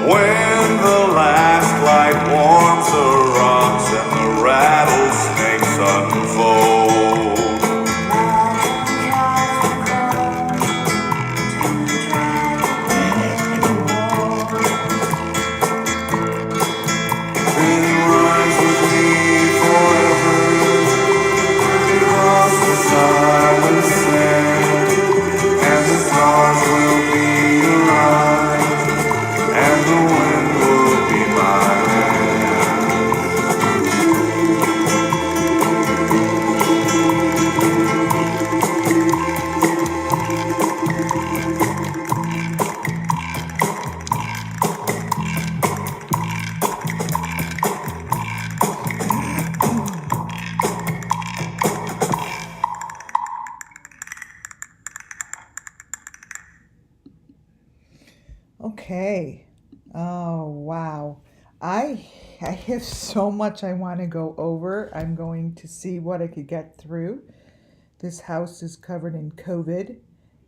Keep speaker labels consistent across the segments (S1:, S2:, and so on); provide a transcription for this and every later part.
S1: When the last light warms the rocks and the rattlesnakes unfold, then rise with me forever across the silent sand, and the stars will be your eyes, and the wind will be my hand.
S2: Okay. Oh, wow. I have so much I want to go over. I'm going to see what I could get through. This house is covered in COVID,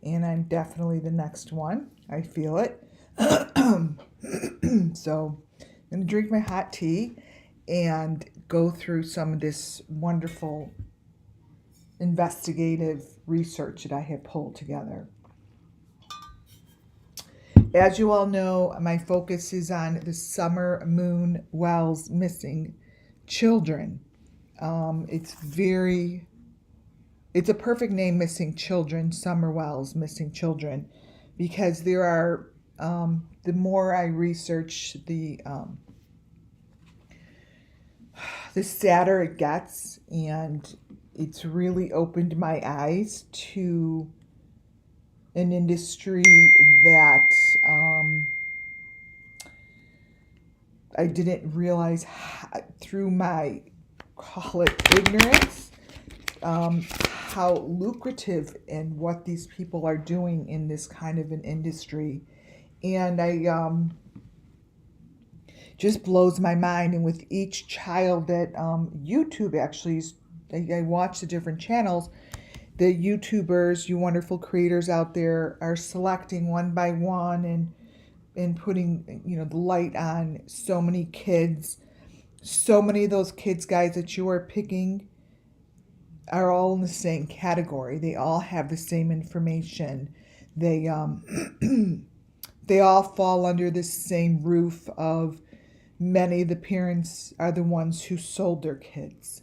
S2: and I'm definitely the next one. I feel it. So I'm going to drink my hot tea and go through some of this wonderful investigative research that I have pulled together. As you all know, my focus is on the Summer Moon Wells missing children. It's a perfect name, missing children, Summer Wells missing children, because there are, the more I research, the sadder it gets, and it's really opened my eyes to an industry that I didn't realize through my, call it ignorance, how lucrative and what these people are doing in this kind of an industry. And just blows my mind. And with each child that YouTube actually, I watch the different channels, the YouTubers, you wonderful creators out there, are selecting one by one and putting, the light on so many kids. So many of those kids, guys, that you are picking are all in the same category. They all have the same information. They they all fall under the same roof of many of the parents are the ones who sold their kids.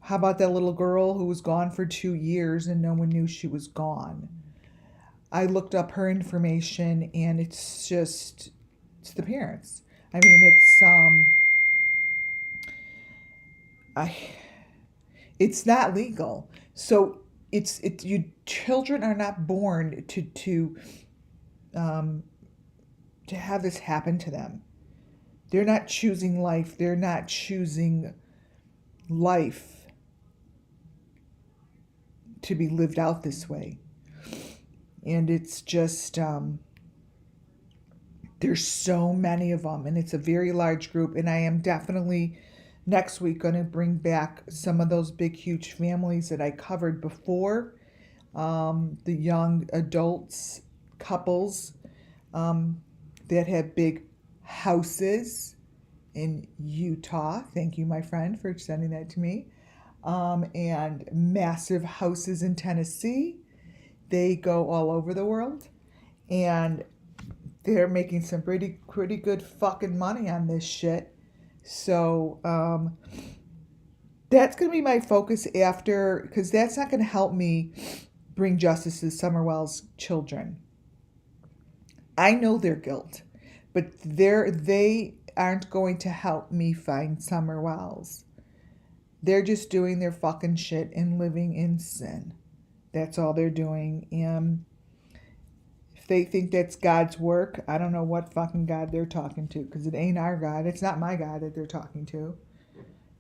S2: How about that little girl who was gone for 2 years and no one knew she was gone? I looked up her information, and it's the parents. I mean, it's not legal. So children are not born to to have this happen to them. They're not choosing life. They're not choosing life to be lived out this way. And it's just, there's so many of them, and it's a very large group. And I am definitely next week going to bring back some of those big, huge families that I covered before. The young adults, couples that have big houses in Utah. Thank you, my friend, for sending that to me. And massive houses in Tennessee. They go all over the world, and they're making some pretty good fucking money on this shit. So that's going to be my focus after, because that's not going to help me bring justice to Summerwell's children. I know their guilt, but they aren't going to help me find Summerwells. They're just doing their fucking shit and living in sin. That's all they're doing. And if they think that's God's work, I don't know what fucking God they're talking to, because it ain't our God. It's not my God that they're talking to.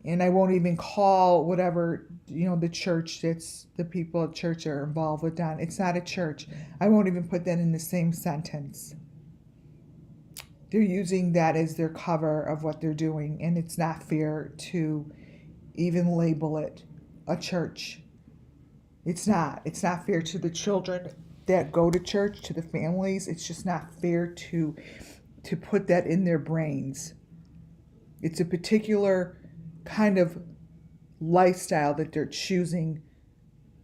S2: And I won't even call whatever, the church that's the people at church are involved with that. It's not a church. I won't even put that in the same sentence. They're using that as their cover of what they're doing, and it's not fair to even label it a church. It's not. It's not fair to the children that go to church, to the families. It's just not fair to put that in their brains. It's a particular kind of lifestyle that they're choosing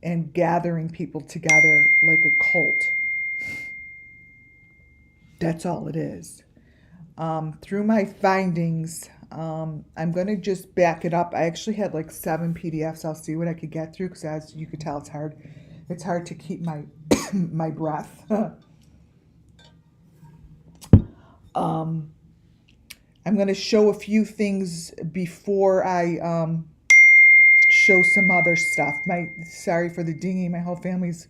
S2: and gathering people together like a cult. That's all it is. Through my findings, I'm going to just back it up. I actually had like 7 PDFs. I'll see what I could get through, because as you could tell, it's hard. It's hard to keep my my breath. I'm going to show a few things before I show some other stuff. Sorry for the dinghy. My whole family's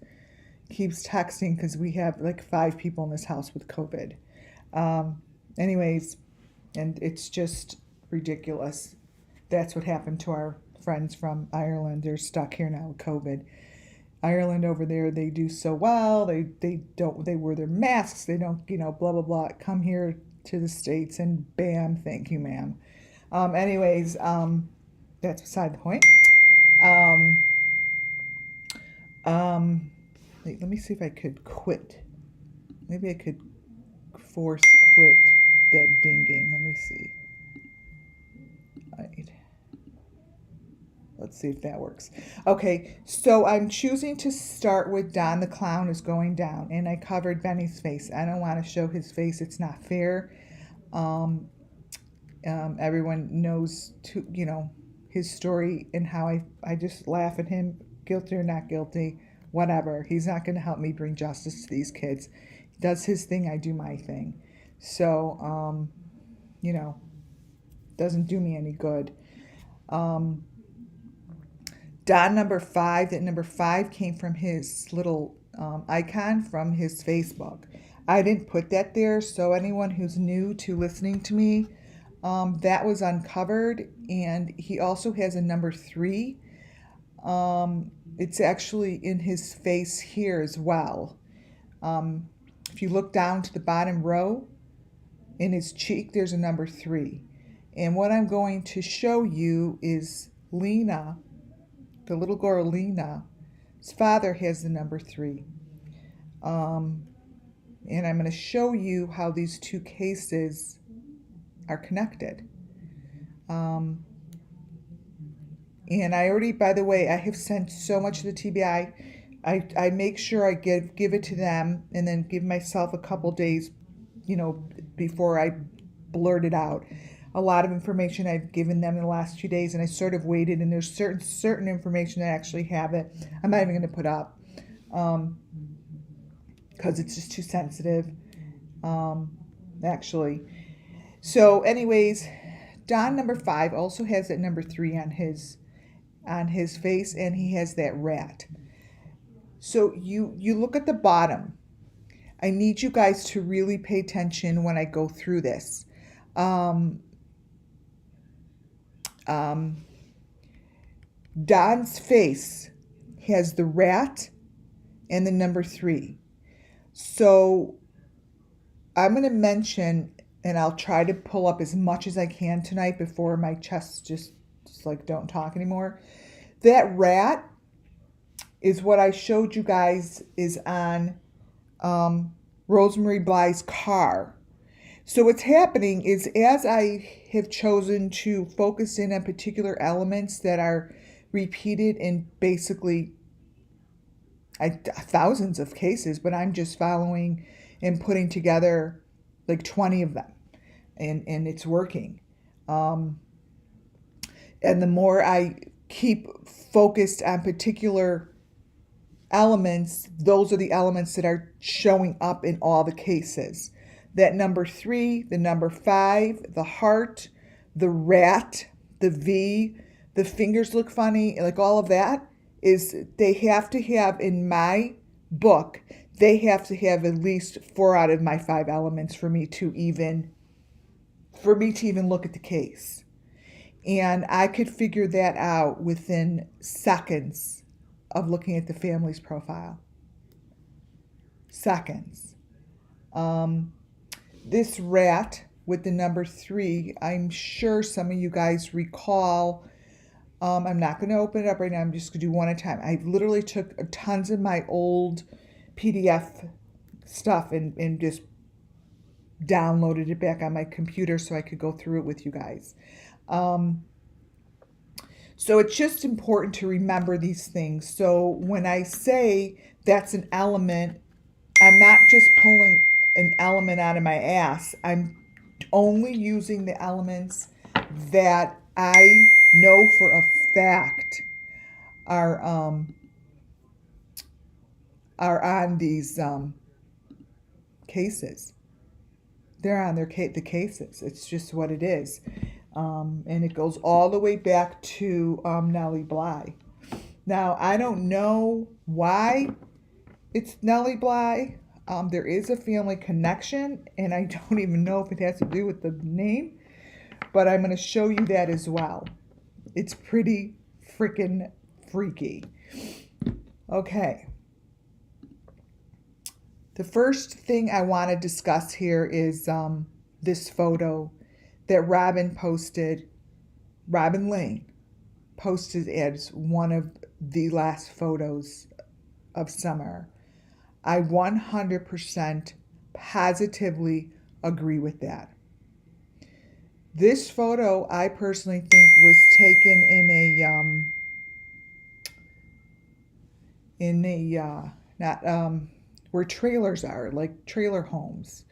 S2: keeps texting because we have like 5 people in this house with COVID. Anyways, and it's just ridiculous. That's what happened to our friends from Ireland. They're stuck here now with COVID. Ireland over there, they do so well. They wear their masks. They don't, blah, blah, blah. Come here to the States and bam, thank you, ma'am. Anyways, that's beside the point. Let me see if I could quit. Maybe I could force quit that dinging. Let me see. Right. Let's see if that works. Okay, so I'm choosing to start with Don the Clown is going down, and I covered Benny's face. I don't want to show his face. It's not fair. Everyone knows his story and how I just laugh at him, guilty or not guilty, whatever. He's not going to help me bring justice to these kids. He does his thing, I do my thing. So, doesn't do me any good. Don number 5, that number 5 came from his little icon from his Facebook. I didn't put that there, so anyone who's new to listening to me, that was uncovered, and he also has a number 3. It's actually in his face here as well. If you look down to the bottom row, in his cheek, there's a number 3. And what I'm going to show you is LINA, the little girl LINA. His father has the number 3. And I'm going to show you how these 2 cases are connected. And I already, by the way, I have sent so much to the TBI. I make sure I give it to them and then give myself a couple days, before I blurt it out. A lot of information I've given them in the last 2 days, and I sort of waited, and there's certain information that I actually have it. I'm not even going to put up because it's just too sensitive, actually. So anyways, Don number 5 also has that number 3 on his face, and he has that rat. So you look at the bottom. I need you guys to really pay attention when I go through this. Um, um, Don's face has the rat and the number 3. So I'm going to mention, and I'll try to pull up as much as I can tonight before my chest just like don't talk anymore. That rat is what I showed you guys is on Rosemary Bly's car. So what's happening is, as I have chosen to focus in on particular elements that are repeated in basically thousands of cases, but I'm just following and putting together like 20 of them, and it's working. And the more I keep focused on particular elements, those are the elements that are showing up in all the cases. That number 3, the number 5, the heart, the rat, the V, the fingers look funny, like all of that is, they have to have, in my book, they have to have at least 4 out of my 5 elements for me to even look at the case. And I could figure that out within seconds of looking at the family's profile. Seconds. This rat with the number 3, I'm sure some of you guys recall. I'm not going to open it up right now. I'm just going to do one at a time. I literally took tons of my old PDF stuff and just downloaded it back on my computer so I could go through it with you guys. So it's just important to remember these things. So when I say that's an element, I'm not just pulling an element out of my ass. I'm only using the elements that I know for a fact are on these cases. They're on the cases. It's just what it is. And it goes all the way back to Nellie Bly. Now, I don't know why it's Nellie Bly. There is a family connection, and I don't even know if it has to do with the name, but I'm going to show you that as well. It's pretty freaking freaky. Okay. The first thing I want to discuss here is this photo that Robin Lane posted as one of the last photos of summer. I 100% positively agree with that. This photo, I personally think, was taken where trailers are, like trailer homes.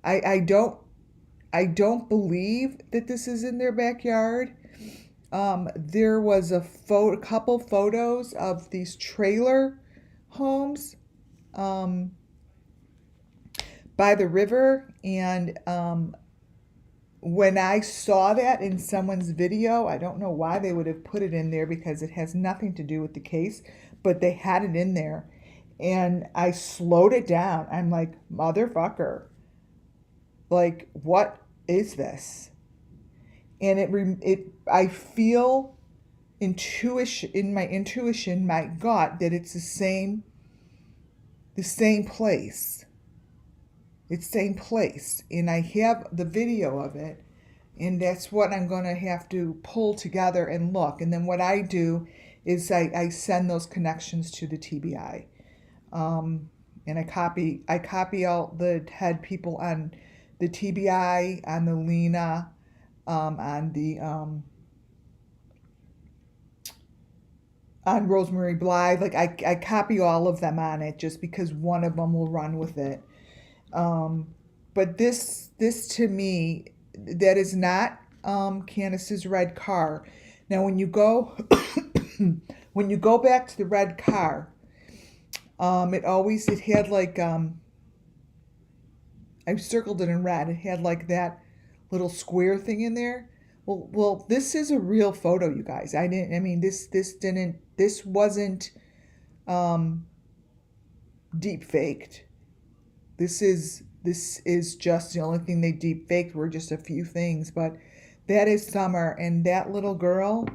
S2: I don't believe that this is in their backyard. There was a couple photos of these trailer homes by the river, and when I saw that in someone's video, I don't know why they would have put it in there because it has nothing to do with the case, but they had it in there, and I slowed it down. I'm like, motherfucker, like, what is this? And I feel my intuition, my gut, that it's the same place. It's same place. And I have the video of it, and that's what I'm going to have to pull together and look. And then what I do is I send those connections to the TBI. And I copy all the head people on the TBI, on the LINA, on the on Rosemary Bly. Like I copy all of them on it just because one of them will run with it. But this to me, that is not Candace's red car. Now when you go back to the red car, it had like I circled it in red. It had like that little square thing in there. Well, this is a real photo, you guys. This wasn't deep faked. This is just the only thing they deep faked were just a few things, but that is Summer, and that little girl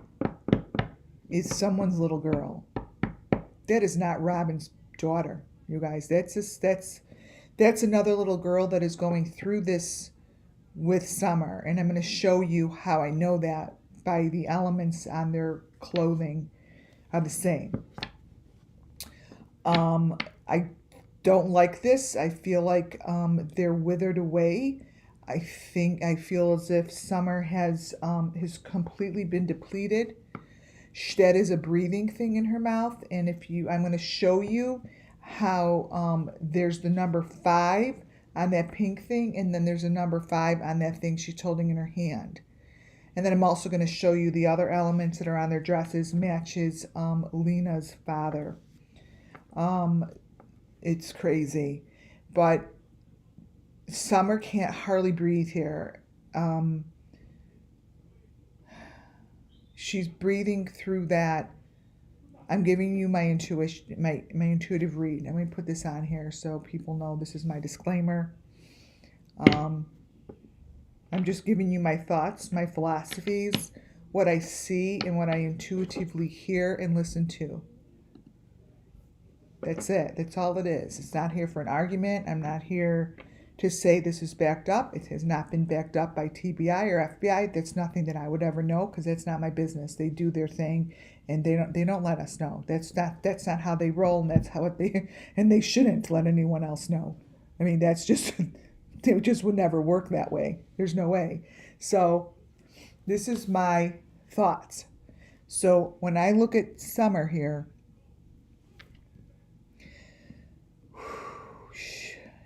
S2: is someone's little girl. That is not Robin's daughter, you guys. That's another little girl that is going through this with Summer, and I'm going to show you how I know that by the elements on their clothing are the same. I don't like this. I feel like they're withered away. I feel as if Summer has completely been depleted. That is a breathing thing in her mouth, and I'm going to show you how there's the number 5 on that pink thing, and then there's a number 5 on that thing she's holding in her hand. And then I'm also going to show you the other elements that are on their dresses matches Lina's father. It's crazy, but Summer can't hardly breathe here. She's breathing through that. I'm giving you my intuition, my intuitive read. I'm going to put this on here so people know this is my disclaimer. I'm just giving you my thoughts, my philosophies, what I see, and what I intuitively hear and listen to. That's it. That's all it is. It's not here for an argument. I'm not here to say this is backed up. It has not been backed up by TBI or FBI. That's nothing that I would ever know because that's not my business. They do their thing, and they don't let us know. That's not how they roll, and that's how they shouldn't let anyone else know. I mean, that's just it just would never work that way. There's no way. So this is my thoughts. So when I look at Summer here,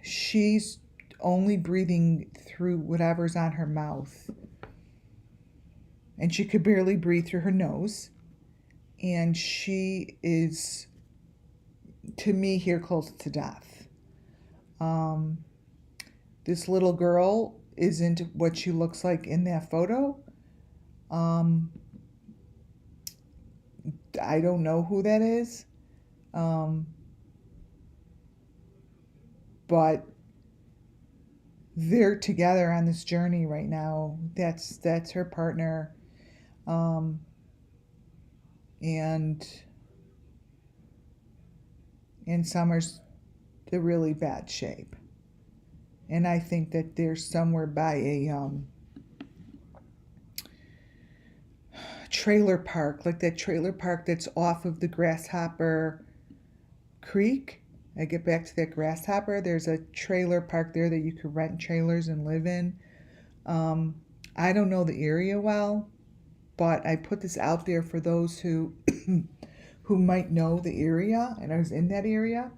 S2: she's only breathing through whatever's on her mouth. And she could barely breathe through her nose. And she is, to me, here close to death. This little girl isn't what she looks like in that photo. I don't know who that is. But they're together on this journey right now. That's her partner. And Summer's in really bad shape. And I think that they're somewhere by a trailer park, like that trailer park that's off of the Grasshopper Creek. I get back to that Grasshopper. There's a trailer park there that you could rent trailers and live in. I don't know the area well, but I put this out there for those who who might know the area, and I was in that area.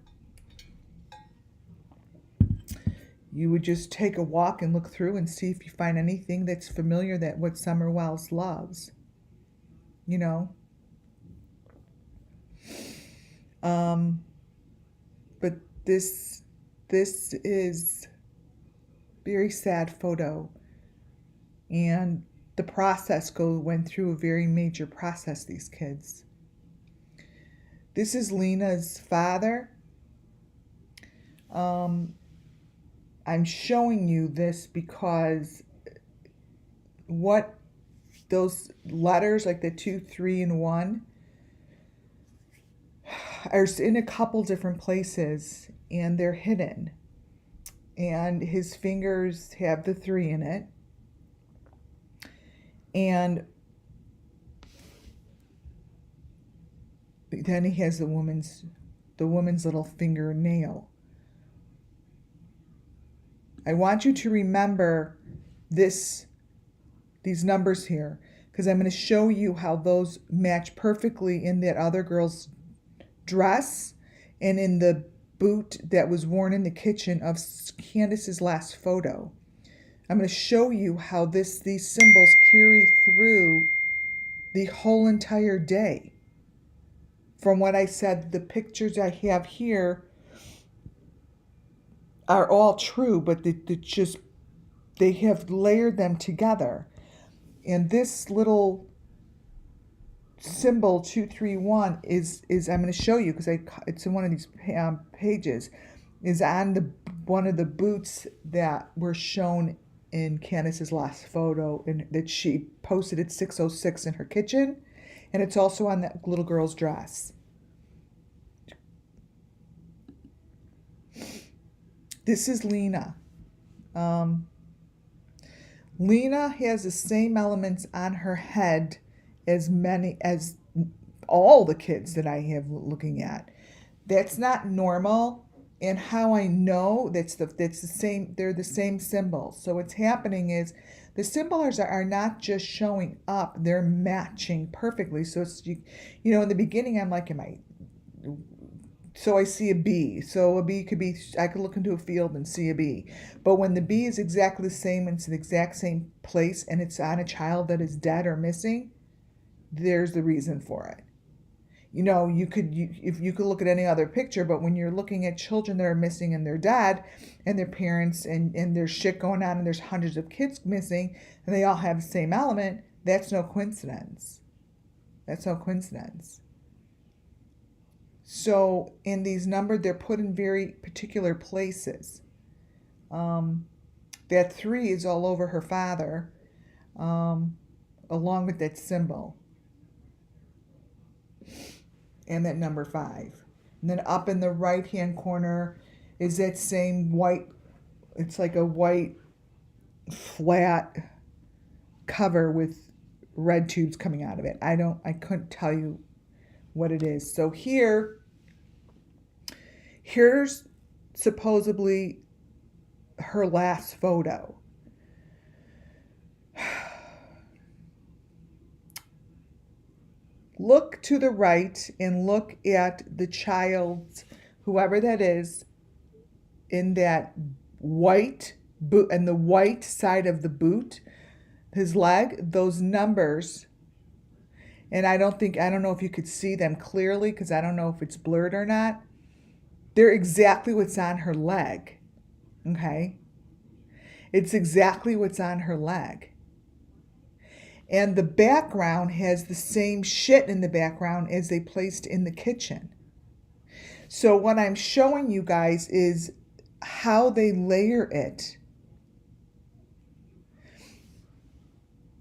S2: You would just take a walk and look through and see if you find anything that's familiar that what Summer Wells loves. You know? But this is very sad photo, and the process went through a very major process, these kids. This is Lina's father. I'm showing you this because what those letters, like the 2, 3, and 1, are in a couple different places, and they're hidden. And his fingers have the 3 in it. And then he has the woman's little fingernail. I want you to remember these numbers here, because I'm going to show you how those match perfectly in that other girl's dress and in the boot that was worn in the kitchen of Candace's last photo. I'm going to show you how these symbols carry through the whole entire day. From what I said, the pictures I have here are all true, but they have layered them together. And this little symbol 231 is I'm going to show you because it's in one of these pages, is on one of the boots that were shown in Candace's last photo and that she posted at 6:06 in her kitchen, and it's also on that little girl's dress. This is LINA. LINA has the same elements on her head as all the kids that I have looking at. That's not normal. And how I know that's the same, they're the same symbols. So what's happening is the symbols are not just showing up, they're matching perfectly. So it's, you know, in the beginning I'm like, so I see a bee. So a bee could be, I could look into a field and see a bee. But when the bee is exactly the same, and it's the exact same place, and it's on a child that is dead or missing, there's the reason for it. You know, you could look at any other picture, but when you're looking at children that are missing and they're dead and their parents and there's shit going on and there's hundreds of kids missing and they all have the same element, that's no coincidence. That's no coincidence. So in these numbers, they're put in very particular places. That 3 is all over her father, along with that symbol. And that number 5. And then up in the right hand corner is that same white, it's like a white flat cover with red tubes coming out of it. I couldn't tell you what it is. So here's supposedly her last photo. Look to the right and look at the child's, whoever that is, in that white boot, and the white side of the boot, his leg, those numbers. And I don't know if you could see them clearly because I don't know if it's blurred or not. They're exactly what's on her leg. Okay? It's exactly what's on her leg. And the background has the same shit in the background as they placed in the kitchen. So what I'm showing you guys is how they layer it.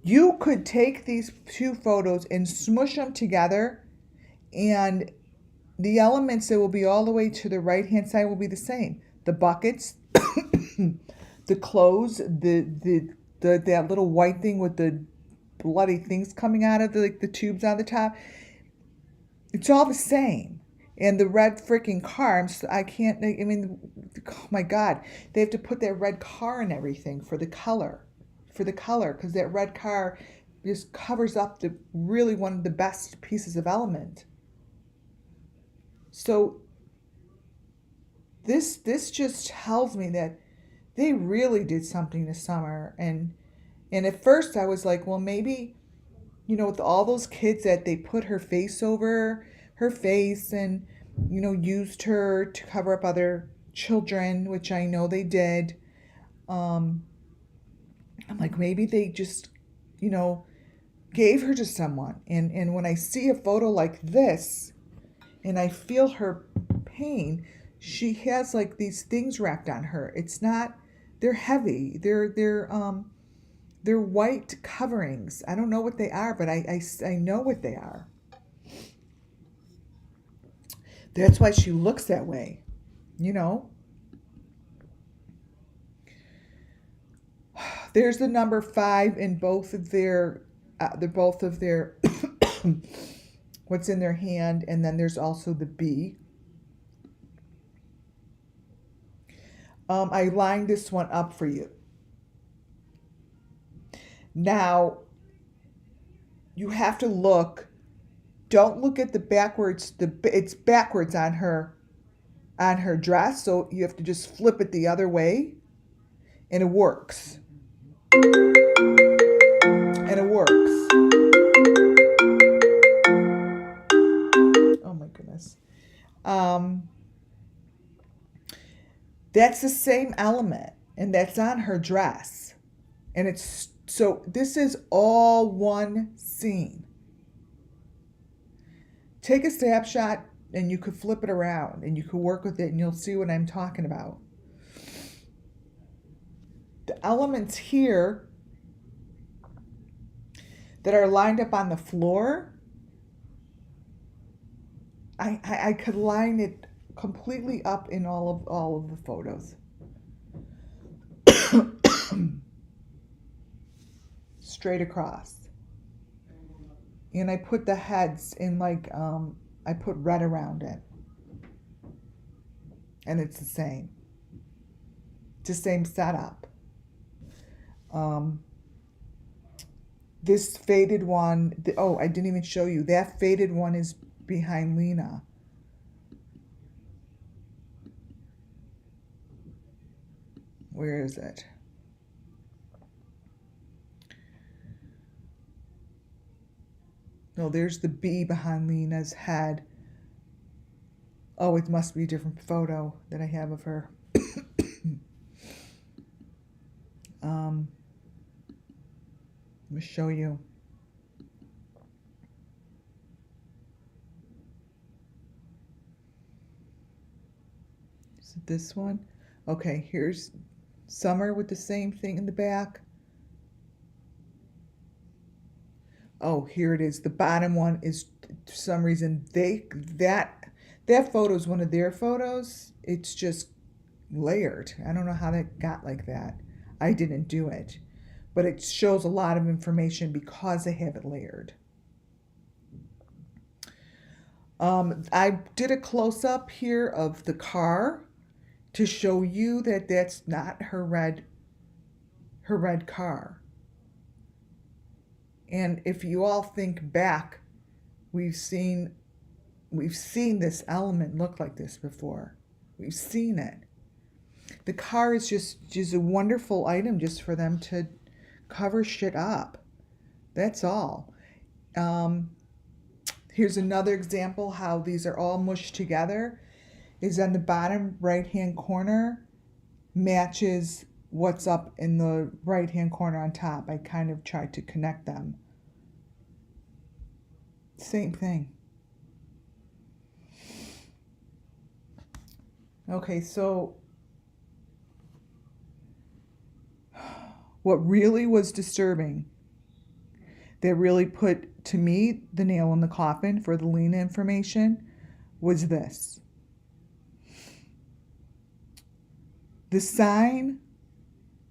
S2: You could take these 2 photos and smush them together, and the elements that will be all the way to the right-hand side will be the same. The buckets, the clothes, that little white thing with the bloody things coming out of the tubes on the top. It's all the same. And the red freaking car, oh my God, they have to put that red car in everything for the color, because that red car just covers up really one of the best pieces of element. So this just tells me that they really did something this summer. And at first I was like, well, maybe, with all those kids that they put her face over her face and, used her to cover up other children, which I know they did. I'm like, maybe they just, gave her to someone. And when I see a photo like this and I feel her pain, she has like these things wrapped on her. It's not, they're heavy. They're white coverings. I don't know what they are, but I know what they are. That's why she looks that way, There's the number 5 in both of their, what's in their hand, and then there's also the B. I lined this one up for you. Now, you have to look. Don't look at the backwards. It's backwards on her dress, so you have to just flip it the other way, and it works. Oh my goodness. That's the same element, and that's on her dress, and it's. So this is all one scene. Take a snapshot and you could flip it around and you could work with it and you'll see what I'm talking about. the elements here that are lined up on the floor, I could line it completely up in all of the photos. Straight across. And I put the heads in like I put red around it. And it's the same. It's the same setup. This faded one, oh, I didn't even show you. That faded one is behind LINA. Where is it? No, there's the bee behind LINA's head. Oh, it must be a different photo that I have of her. Let me show you. Is it this one? Okay, here's Summer with the same thing in the back. Oh, here it is. The bottom one is, for some reason, that photo is one of their photos. It's just layered. I don't know how that got like that. I didn't do it. But it shows a lot of information because I have it layered. I did a close-up here of the car to show you that that's not her red car. And if you all think back, we've seen this element look like this before. We've seen it. The car is just a wonderful item just for them to cover shit up. That's all. Here's another example how these are all mushed together. Is on the bottom right-hand corner matches what's up in the right-hand corner on top. I kind of tried to connect them. Same thing. Okay, so what really was disturbing, that really put, to me, the nail in the coffin for the LINA information, was this. The sign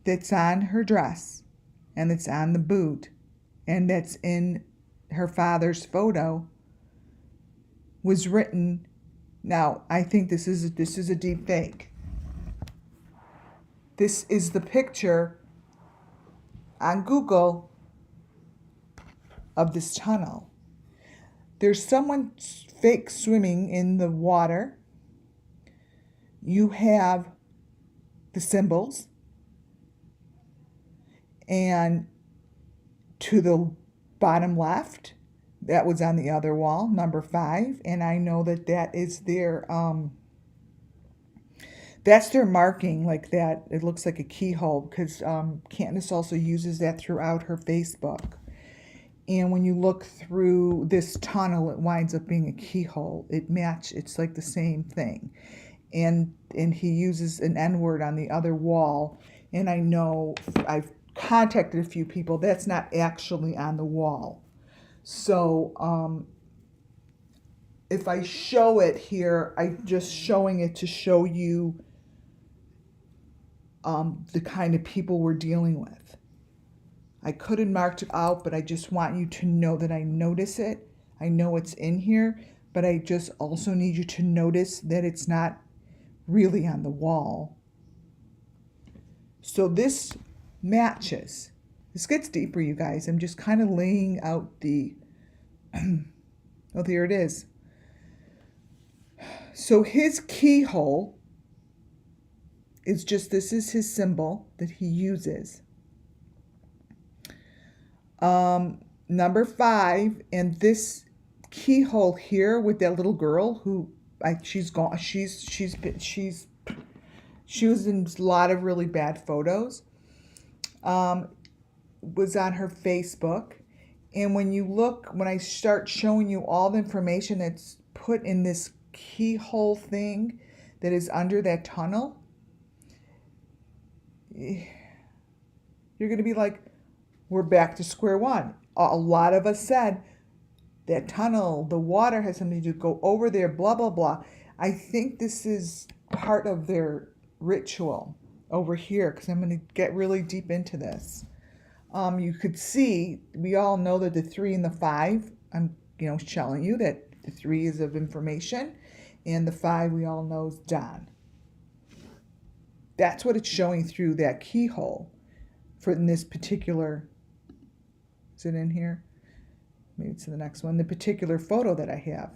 S2: that's on her dress and that's on the boot and that's in her father's photo was written. Now, I think this is a deep fake. This is the picture on Google of this tunnel. There's someone fake swimming in the water. You have the symbols, and to the bottom left, that was on the other wall, number 5, and I know that is their that's their marking, like that. It looks like a keyhole because Candace also uses that throughout her Facebook. And when you look through this tunnel, it winds up being a keyhole. It's like the same thing. And he uses an N-word on the other wall. And I know I've contacted a few people. That's not actually on the wall. So if I show it here, I'm just showing it to show you the kind of people we're dealing with. I could have marked it out, but I just want you to know that I notice it. I know it's in here, but I just also need you to notice that it's not really on the wall. So this matches. This gets deeper, you guys. I'm just kind of laying out the... oh, there it is. So his keyhole is just, this is his symbol that he uses. Number 5, and this keyhole here with that little girl who she's gone. She was in a lot of really bad photos. Was on her Facebook, and when I start showing you all the information that's put in this keyhole thing that is under that tunnel, you're going to be like, we're back to square one. A lot of us said that tunnel, the water has something to go over there, blah, blah, blah. I think this is part of their ritual over here, because I'm going to get really deep into this. You could see, we all know that the 3 and the 5, I'm showing you that the 3 is of information, and the 5 we all know is Don. That's what it's showing through that keyhole for in this particular, is it in here? Maybe it's in the next one, the particular photo that I have.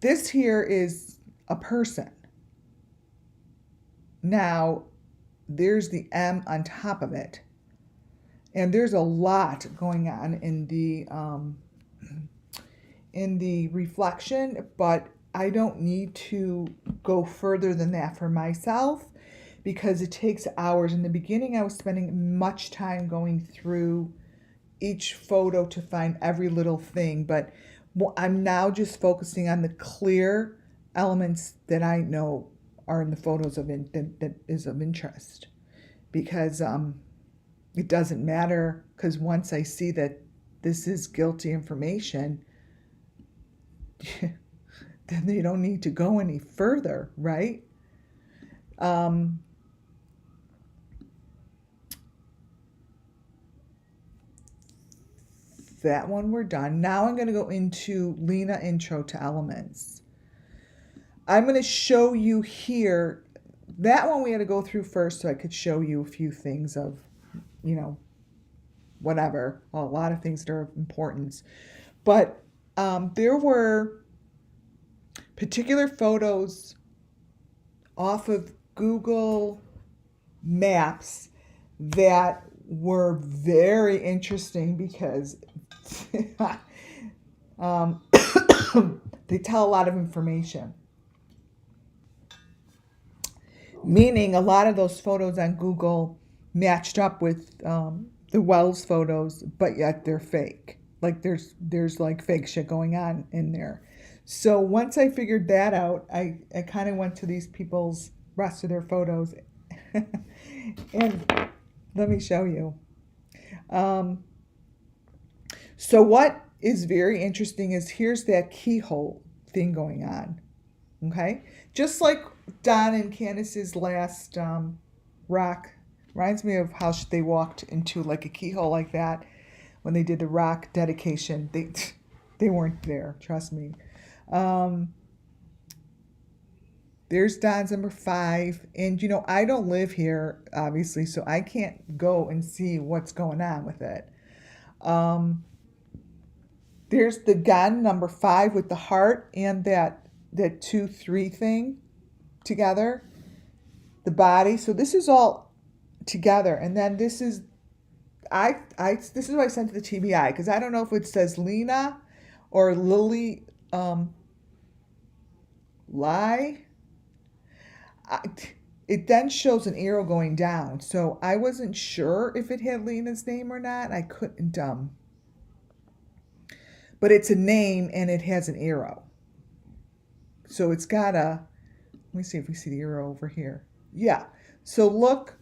S2: This here is a person. Now, there's the M on top of it. And there's a lot going on in the reflection, but I don't need to go further than that for myself because it takes hours. In the beginning, I was spending much time going through each photo to find every little thing, but I'm now just focusing on the clear elements that I know are in the photos that is of interest, because it doesn't matter, because once I see that this is guilty information, then you don't need to go any further, right? That one we're done. Now I'm going to go into LINA Intro to Elements. I'm going to show you here, that one we had to go through first so I could show you a few things of, whatever, a lot of things that are of importance. But there were particular photos off of Google Maps that were very interesting because they tell a lot of information. Meaning a lot of those photos on Google matched up with the Wells photos, but yet they're fake. Like there's like fake shit going on in there. So once I figured that out, I kind of went to these people's rest of their photos and let me show you. So what is very interesting is here's that keyhole thing going on. Okay? Just like Don and Candace's last rock, reminds me of how they walked into like a keyhole like that when they did the rock dedication. They weren't there, trust me. There's Don's number 5, and I don't live here obviously, so I can't go and see what's going on with it. There's the gun number 5 with the heart and that 2-3 thing together, the body. So this is all together, and then this is this is what I sent to the TBI because I don't know if it says Lena or Lily it then shows an arrow going down, so I wasn't sure if it had Lena's name or not. I couldn't but it's a name and it has an arrow, so it's got a, let me see if we see the arrow over here. Yeah, so look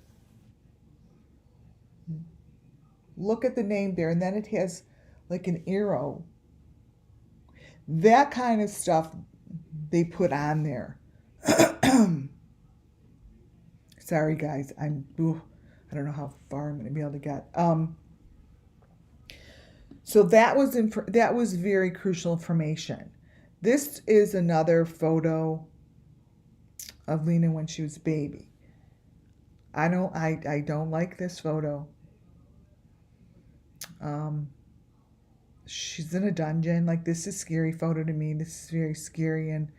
S2: at the name there, and then it has like an arrow. That kind of stuff they put on there. Sorry guys, I don't know how far I'm going to be able to get. So that was very crucial information. This is another photo of Lena when she was a baby. I don't like this photo. She's in a dungeon. Like, this is a scary photo to me. This is very scary, and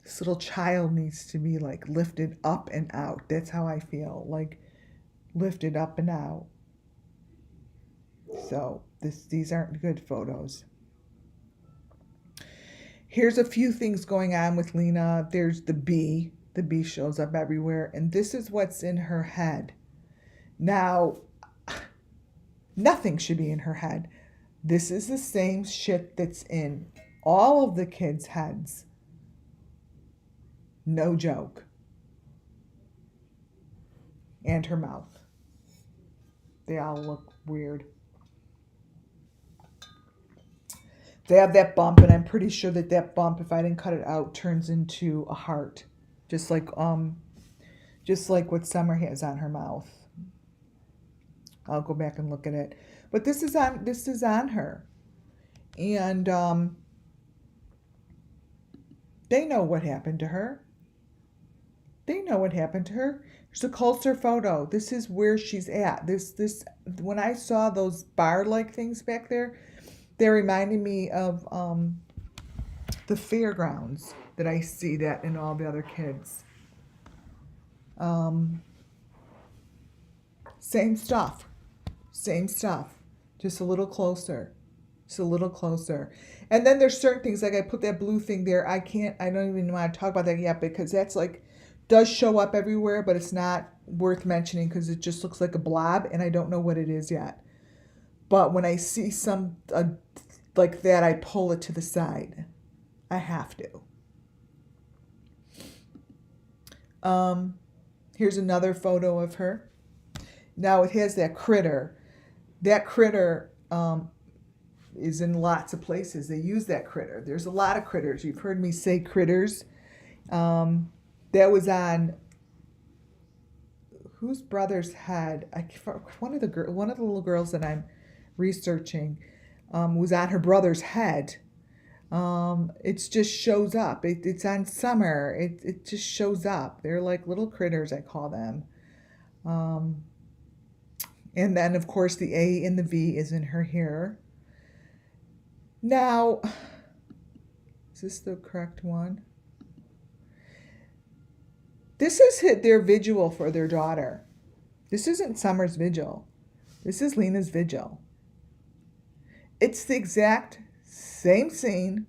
S2: this little child needs to be like lifted up and out. That's how I feel, like lifted up and out. So these aren't good photos. Here's a few things going on with Lena. There's the bee. The bee shows up everywhere, and this is what's in her head. Now, nothing should be in her head. This is the same shit that's in all of the kids' heads. No joke. and her mouth. They all look weird. They have that bump, and I'm pretty sure that that bump, if I didn't cut it out, turns into a heart, just like what Summer has on her mouth. I'll go back and look at it, but this is on her, and they know what happened to her. They know what happened to her. There's a closer photo. This is where she's at. This when I saw those bar-like things back there, they reminded me of the fairgrounds that I see that in all the other kids. Same stuff. Same stuff. Just a little closer. Just a little closer. And then there's certain things, like I put that blue thing there. I don't even want to talk about that yet, because that's like, does show up everywhere, but it's not worth mentioning because it just looks like a blob and I don't know what it is yet. But when I see some like that, I pull it to the side. I have to. Here's another photo of her. Now it has that critter. That critter is in lots of places. They use that critter. There's a lot of critters. You've heard me say critters. That was on whose brother's head? One of the little girls that I'm researching was on her brother's head. It just shows up. It's on Summer. It just shows up. They're like little critters, I call them. And then, of course, the A and the V is in her hair. Now, is this the correct one? This is their vigil for their daughter. This isn't Summer's vigil. This is Lina's vigil. It's the exact same scene,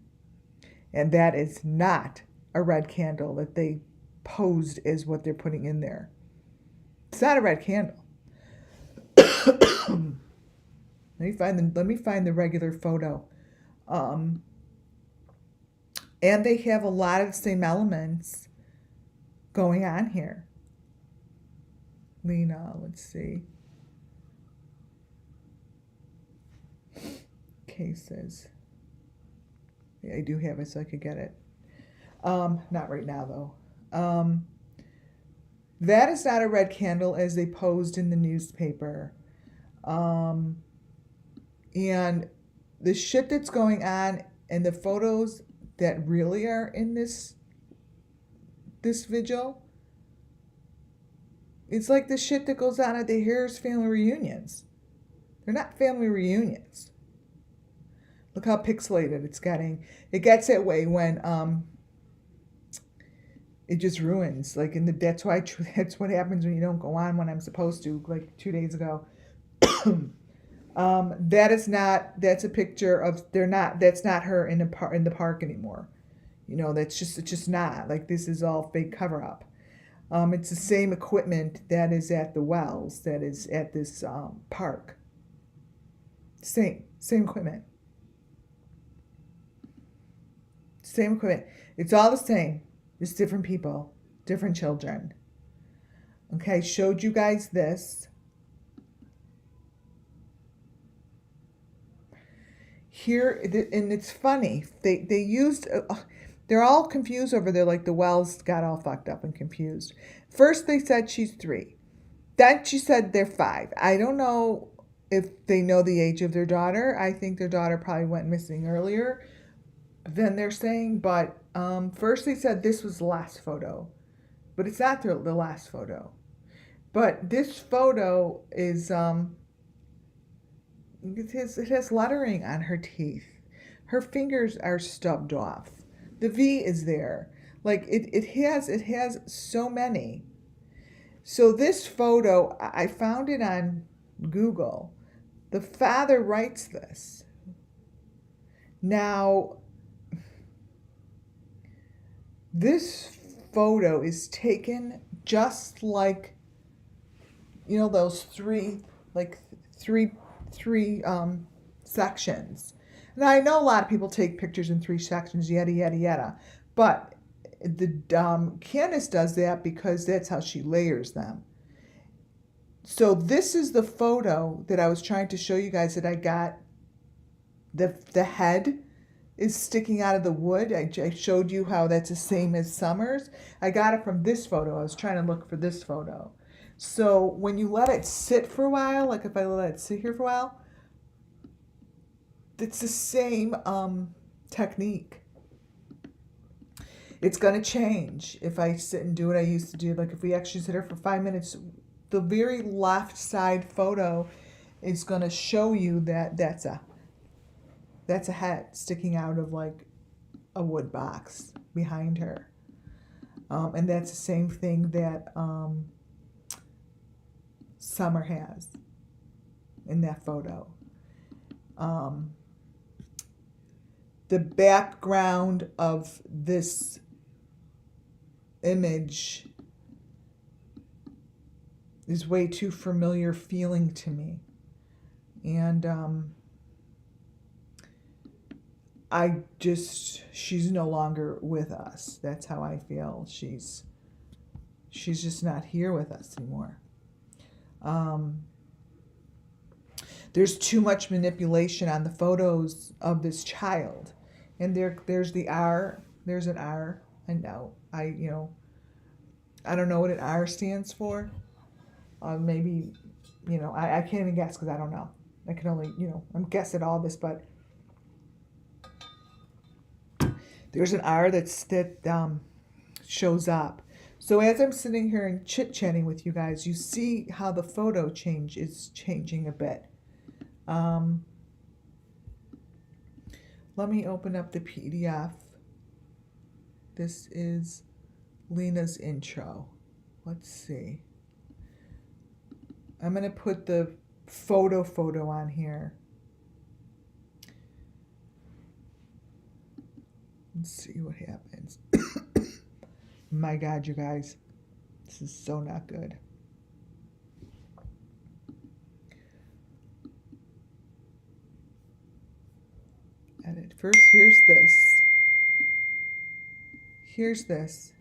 S2: and that is not a red candle that they posed as what they're putting in there. It's not a red candle. Let me find the regular photo. And they have a lot of the same elements going on here. Lina, let's see. Cases. Yeah, I do have it so I could get it. Not right now though. That is not a red candle as they posed in the newspaper. And the shit that's going on and the photos that really are in this vigil, it's like the shit that goes on at the Harris family reunions. They're not family reunions. Look how pixelated it's getting. It gets that way when it just ruins. Like that's what happens when you don't go on when I'm supposed to. Like 2 days ago. That's a picture of that's not her in the park anymore. You know, it's just not. Like, this is all fake cover up. It's the same equipment that is at the wells, that is at this park. Same equipment. Same equipment. It's all the same. Just different people, different children. Okay, showed you guys this. Here, and it's funny. They used. They're all confused over there. Like the wells got all fucked up and confused. First they said she's 3. Then she said they're 5. I don't know if they know the age of their daughter. I think their daughter probably went missing earlier than they're saying. But first they said this was the last photo. But it's not the last photo. But this photo is... It has lettering on her teeth. Her fingers are stubbed off. The V is there. Like it has so many. So this photo, I found it on Google. The father writes this. Now, this photo is taken just like, you know, those three sections. Now, I know a lot of people take pictures in 3 sections, yada, yada, yada. But the Candace does that because that's how she layers them. So this is the photo that I was trying to show you guys that I got. The head is sticking out of the wood. I showed you how that's the same as Summer's. I got it from this photo. I was trying to look for this photo. So when you let it sit for a while, like if I let it sit here for a while, it's the same technique. It's going to change if I sit and do what I used to do. Like if we actually sit here for 5 minutes, the very left side photo is going to show you that that's a head sticking out of like a wood box behind her. And that's the same thing that Summer has in that photo. The background of this image is way too familiar feeling to me. And she's no longer with us. That's how I feel. She's just not here with us anymore. There's too much manipulation on the photos of this child. And there's the R. There's an R. I know. I don't know what an R stands for. Maybe, I can't even guess because I don't know. I can only, I'm guessing all this, but there's an R that shows up. So as I'm sitting here and chit-chatting with you guys, you see how the photo change is changing a bit. Let me open up the PDF. This is LINA's intro. Let's see. I'm going to put the photo on here. Let's see what happens. My God, you guys. This is so not good. Edit. First, here's this. Here's this.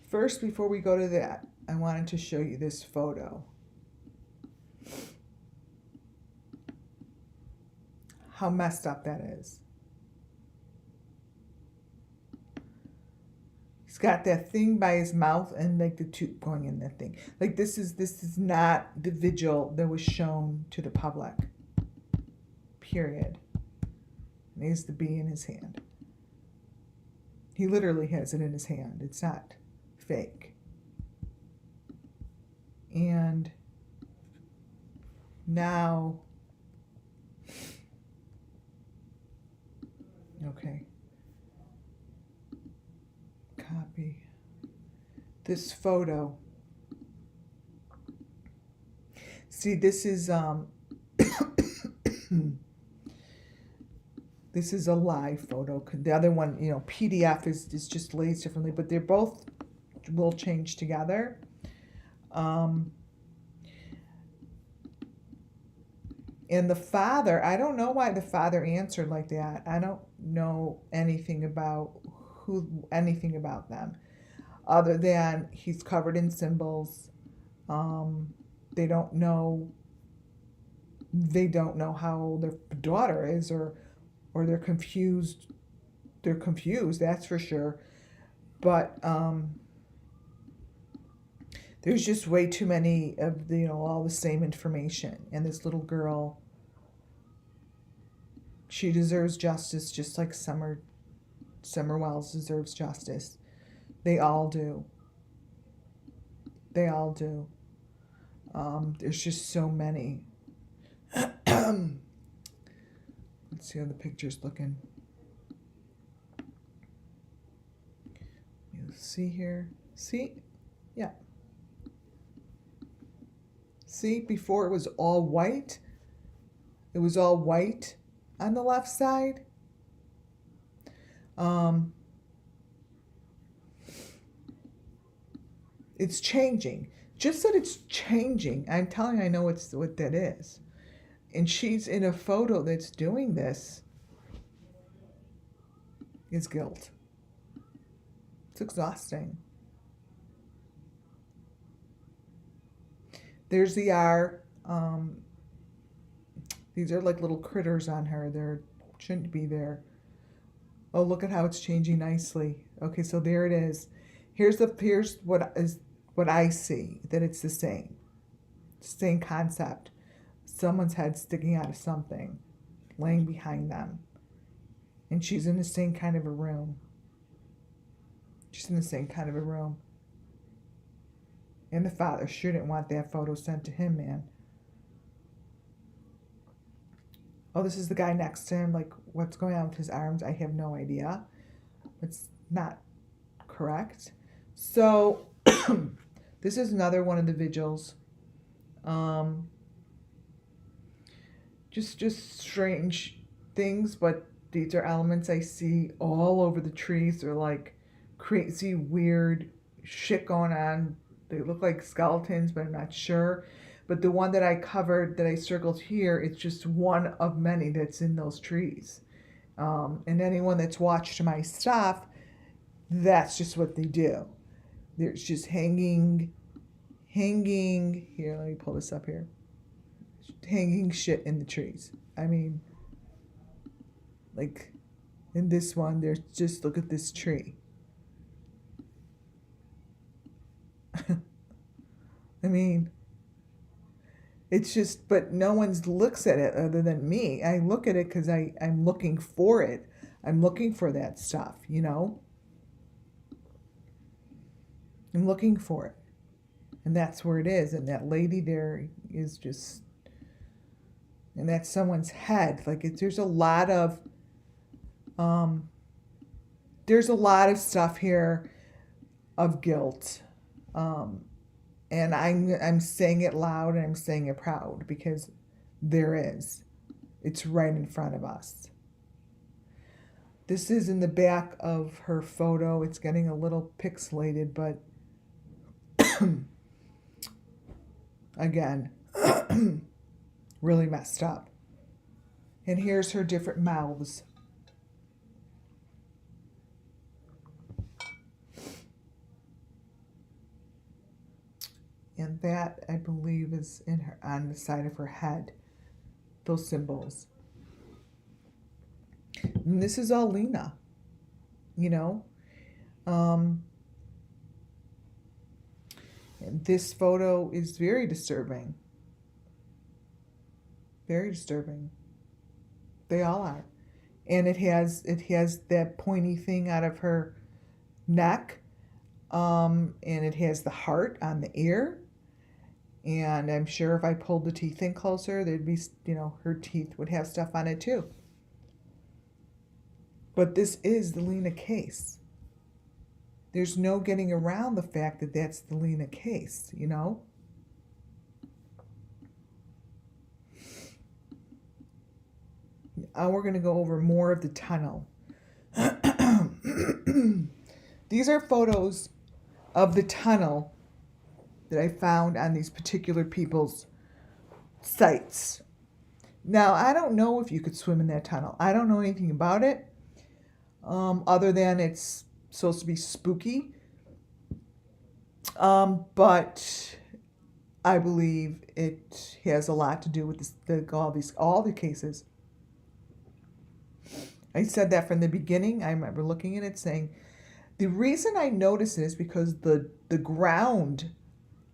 S2: First, before we go to that, I wanted to show you this photo. How messed up that is. He's got that thing by his mouth and like the tube going in that thing. Like this is not the vigil that was shown to the public. Period. And he has the bee in his hand. He literally has it in his hand. It's not fake. And now, okay. Copy. This photo. See, this is this is a live photo. The other one, PDF is just lays differently, but they're both will change together. And the father, I don't know why the father answered like that. I don't know anything about them, other than he's covered in symbols. They don't know how old their daughter is, or they're confused. They're confused, that's for sure. But there's just way too many of the, all the same information. And this little girl, she deserves justice just like Summer Wells deserves justice. They all do. They all do. There's just so many. Let's see how the picture's looking. You see here? See? Yeah. See, before it was all white. It was all white on the left side. It's changing. Just that it's changing. I'm telling you, I know what that is. And she's in a photo that's doing this. Is guilt. It's exhausting. There's the R. These are like little critters on her. There shouldn't be there. Oh, look at how it's changing nicely. Okay, so there it is. Here's what I see, that it's the same concept. Someone's head sticking out of something, laying behind them, and she's in the same kind of a room. She's in the same kind of a room. And the father sure didn't want that photo sent to him, man. Oh, this is the guy next to him. Like, what's going on with his arms? I have no idea. It's not correct. So, this is another one of the vigils. Just strange things, but these are elements I see all over the trees. They're like crazy, weird shit going on. They look like skeletons, but I'm not sure. But the one that I covered, that I circled here, it's just one of many that's in those trees. And anyone that's watched my stuff, that's just what they do. There's just hanging, here, let me pull this up here. Hanging shit in the trees. I mean, like in this one, there's just, look at this tree. I mean, it's just, but no one looks at it other than me. I look at it because I'm looking for it. I'm looking for that stuff, you know? I'm looking for it. And that's where it is. And that lady there is just, and that's someone's head. Like, there's a lot of stuff here of guilt. And I'm saying it loud and I'm saying it proud because there is. It's right in front of us. This is in the back of her photo. It's getting a little pixelated, but again, really messed up. And here's her different mouths. And that, I believe, is in her, on the side of her head. Those symbols. And this is all LINA, you know. And this photo is very disturbing. Very disturbing. They all are. And it has that pointy thing out of her neck. And it has the heart on the ear. And I'm sure if I pulled the teeth in closer, there'd be, you know, her teeth would have stuff on it too. But this is the LINA case. There's no getting around the fact that that's the LINA case, you know? We're going to go over more of the tunnel. These are photos of the tunnel that I found on these particular people's sites. Now, I don't know if you could swim in that tunnel. I don't know anything about it, other than it's supposed to be spooky. But I believe it has a lot to do with all the cases. I said that from the beginning. I remember looking at it saying, the reason I noticed it is because the ground,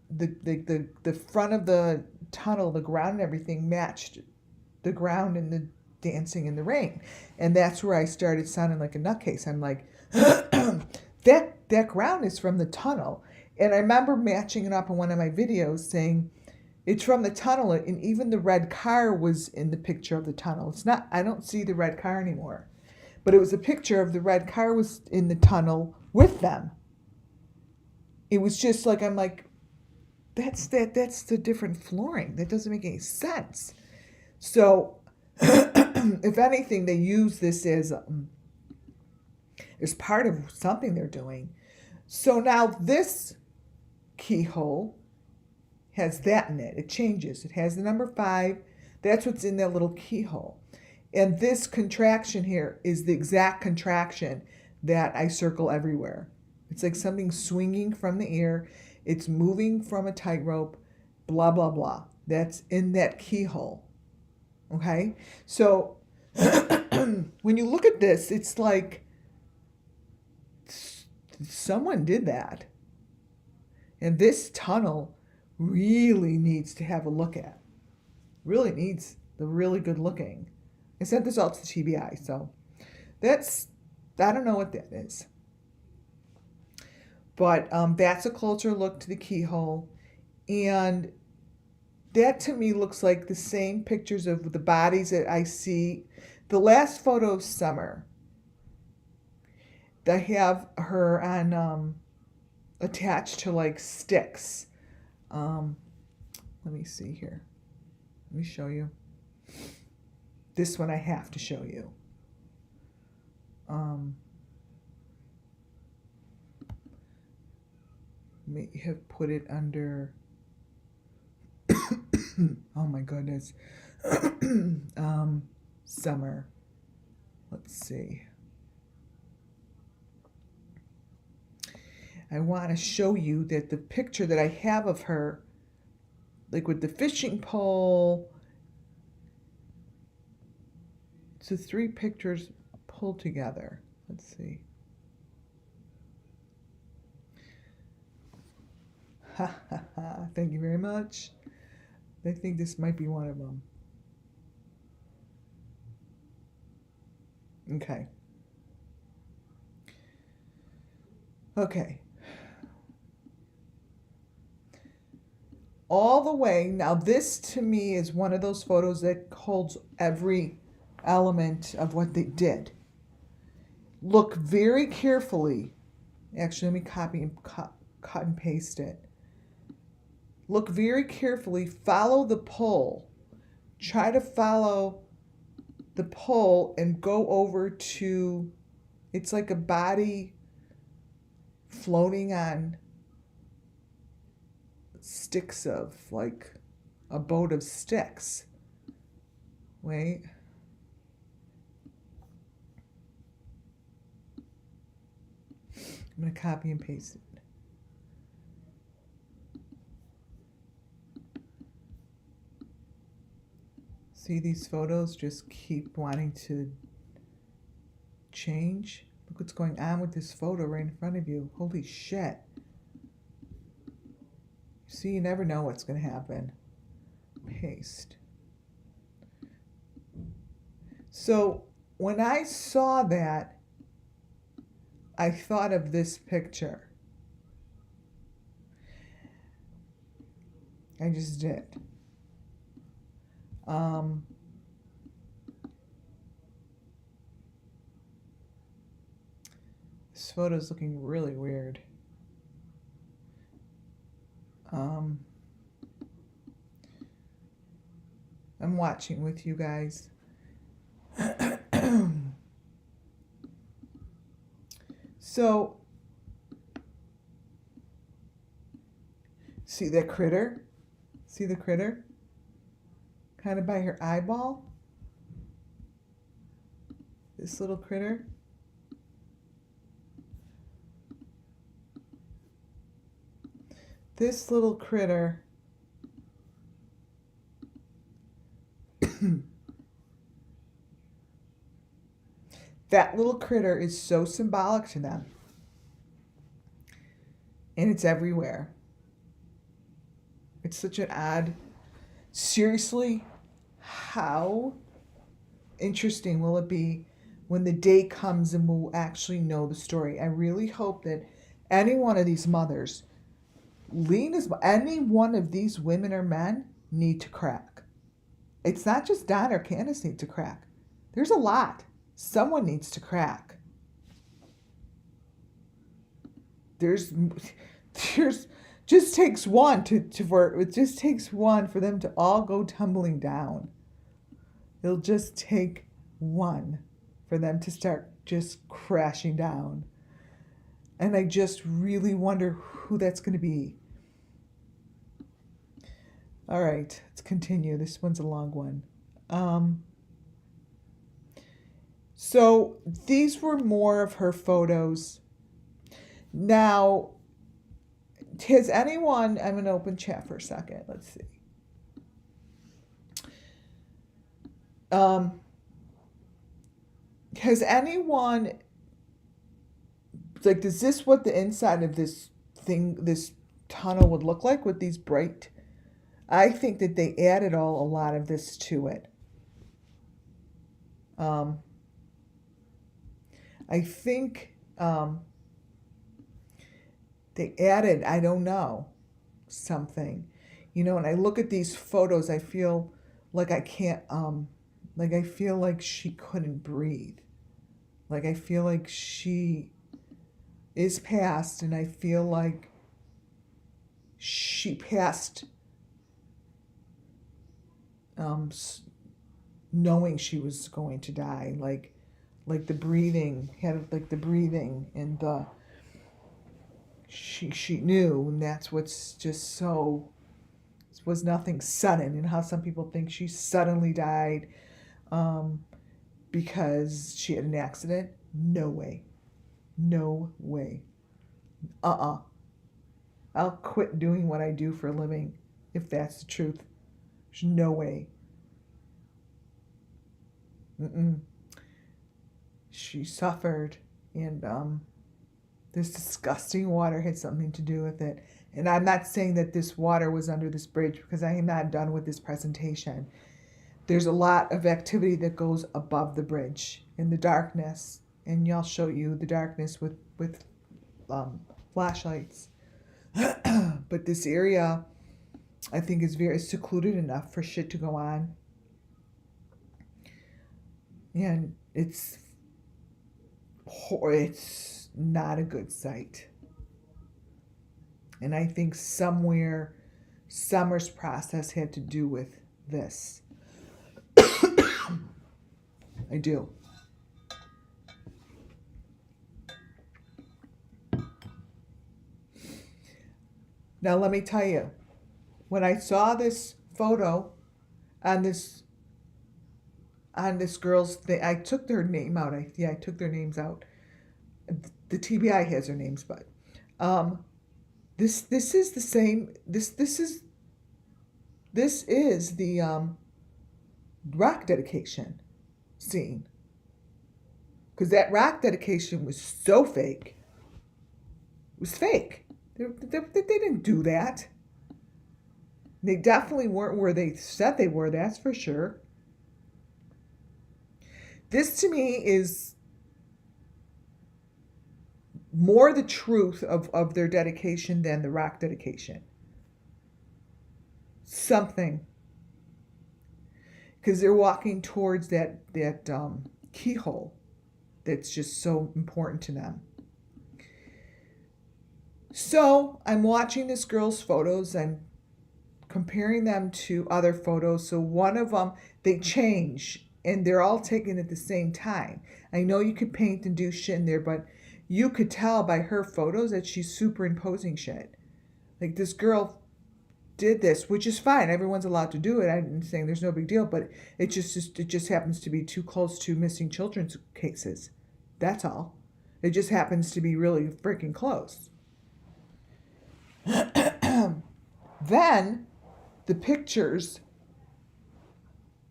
S2: the front of the tunnel, the ground and everything matched the ground in the Dancing in the Rain. And that's where I started sounding like a nutcase. I'm like, that ground is from the tunnel. And I remember matching it up in one of my videos saying, it's from the tunnel, and even the red car was in the picture of the tunnel. It's not, I don't see the red car anymore. But it was a picture of the red car was in the tunnel with them. It was just like, I'm like, that's the different flooring. That doesn't make any sense. So, if anything, they use this as part of something they're doing. So now this keyhole has that in it. It changes. It has the number 5. That's what's in that little keyhole. And this contraction here is the exact contraction that I circle everywhere. It's like something swinging from the ear. It's moving from a tightrope. blah, blah, blah. That's in that keyhole. Okay? So when you look at this, it's like someone did that. And this tunnel really needs to have a look at. Really needs the really good looking. I sent this out to TBI, so that's, I don't know what that is. But that's a closer look to the keyhole. And that to me looks like the same pictures of the bodies that I see. The last photo of Summer, they have her on attached to like sticks. Let me see here. Let me show you. This one I have to show you. May have put it under. Oh my goodness. Summer. Let's see. I want to show you that the picture that I have of her, like with the fishing pole, it's the 3 pictures pulled together. Let's see. Ha ha ha. Thank you very much. I think this might be one of them. Okay. Okay. All the way. Now this to me is one of those photos that holds every element of what they did. Look very carefully. Actually, let me copy and cut and paste it. Look very carefully. Follow the pole. Try to follow the pole and go over to, it's like a body floating on sticks of, like a boat of sticks. Wait. I'm going to copy and paste it. See, these photos just keep wanting to change. Look what's going on with this photo right in front of you. Holy shit. See, you never know what's going to happen. Paste. So when I saw that, I thought of this picture. I just did. This photo is looking really weird. I'm watching with you guys. So, see that critter? See the critter? Kind of by her eyeball? This little critter? This little critter that little critter is so symbolic to them. And it's everywhere. It's such an odd... Seriously, how interesting will it be when the day comes and we'll actually know the story? I really hope that any one of these mothers, LINA's, any one of these women or men need to crack. It's not just Don or Candace need to crack. There's a lot. Someone needs to crack. There's just takes one it just takes one for them to all go tumbling down. It'll just take one for them to start just crashing down. And I just really wonder who that's going to be. All right, let's continue. This one's a long one. So these were more of her photos. Now, Has anyone, I'm going to open chat for a second. Let's see. Has anyone, like, is this what the inside of this thing, this tunnel would look like with these bright? I think that they added a lot of this to it. I think they added, I don't know, something. You know, and I look at these photos, I feel like I can't, like I feel like she couldn't breathe. Like I feel like she is passed, and I feel like she passed knowing she was going to die. Like the breathing, had like the breathing and the, she knew, and that's what's just so, it was nothing sudden, and how some people think she suddenly died because she had an accident. No way. No way. I'll quit doing what I do for a living if that's the truth. There's no way. She suffered, and this disgusting water had something to do with it. And I'm not saying that this water was under this bridge, because I am not done with this presentation. There's a lot of activity that goes above the bridge in the darkness, and I'll show you the darkness with flashlights. But this area, I think, is very secluded enough for shit to go on, and it's not a good sight. And I think somewhere Summer's process had to do with this. I do. Now let me tell you, when I saw this photo on this girl's thing, I took their name out. I took their names out. The TBI has their names, but this is the same. This is the rock dedication scene, because that rock dedication was so fake. It was fake. They didn't do that. They definitely weren't where they said they were, that's for sure. This to me is more the truth of their dedication than the rock dedication. Something. Because they're walking towards that keyhole that's just so important to them. So I'm watching this girl's photos. I'm comparing them to other photos. So one of them, they change, and they're all taken at the same time. I know you could paint and do shit in there, but you could tell by her photos that she's superimposing shit. Like, this girl did this, which is fine. Everyone's allowed to do it. I'm saying there's no big deal, but it just happens to be too close to missing children's cases. That's all. It just happens to be really freaking close. Then the pictures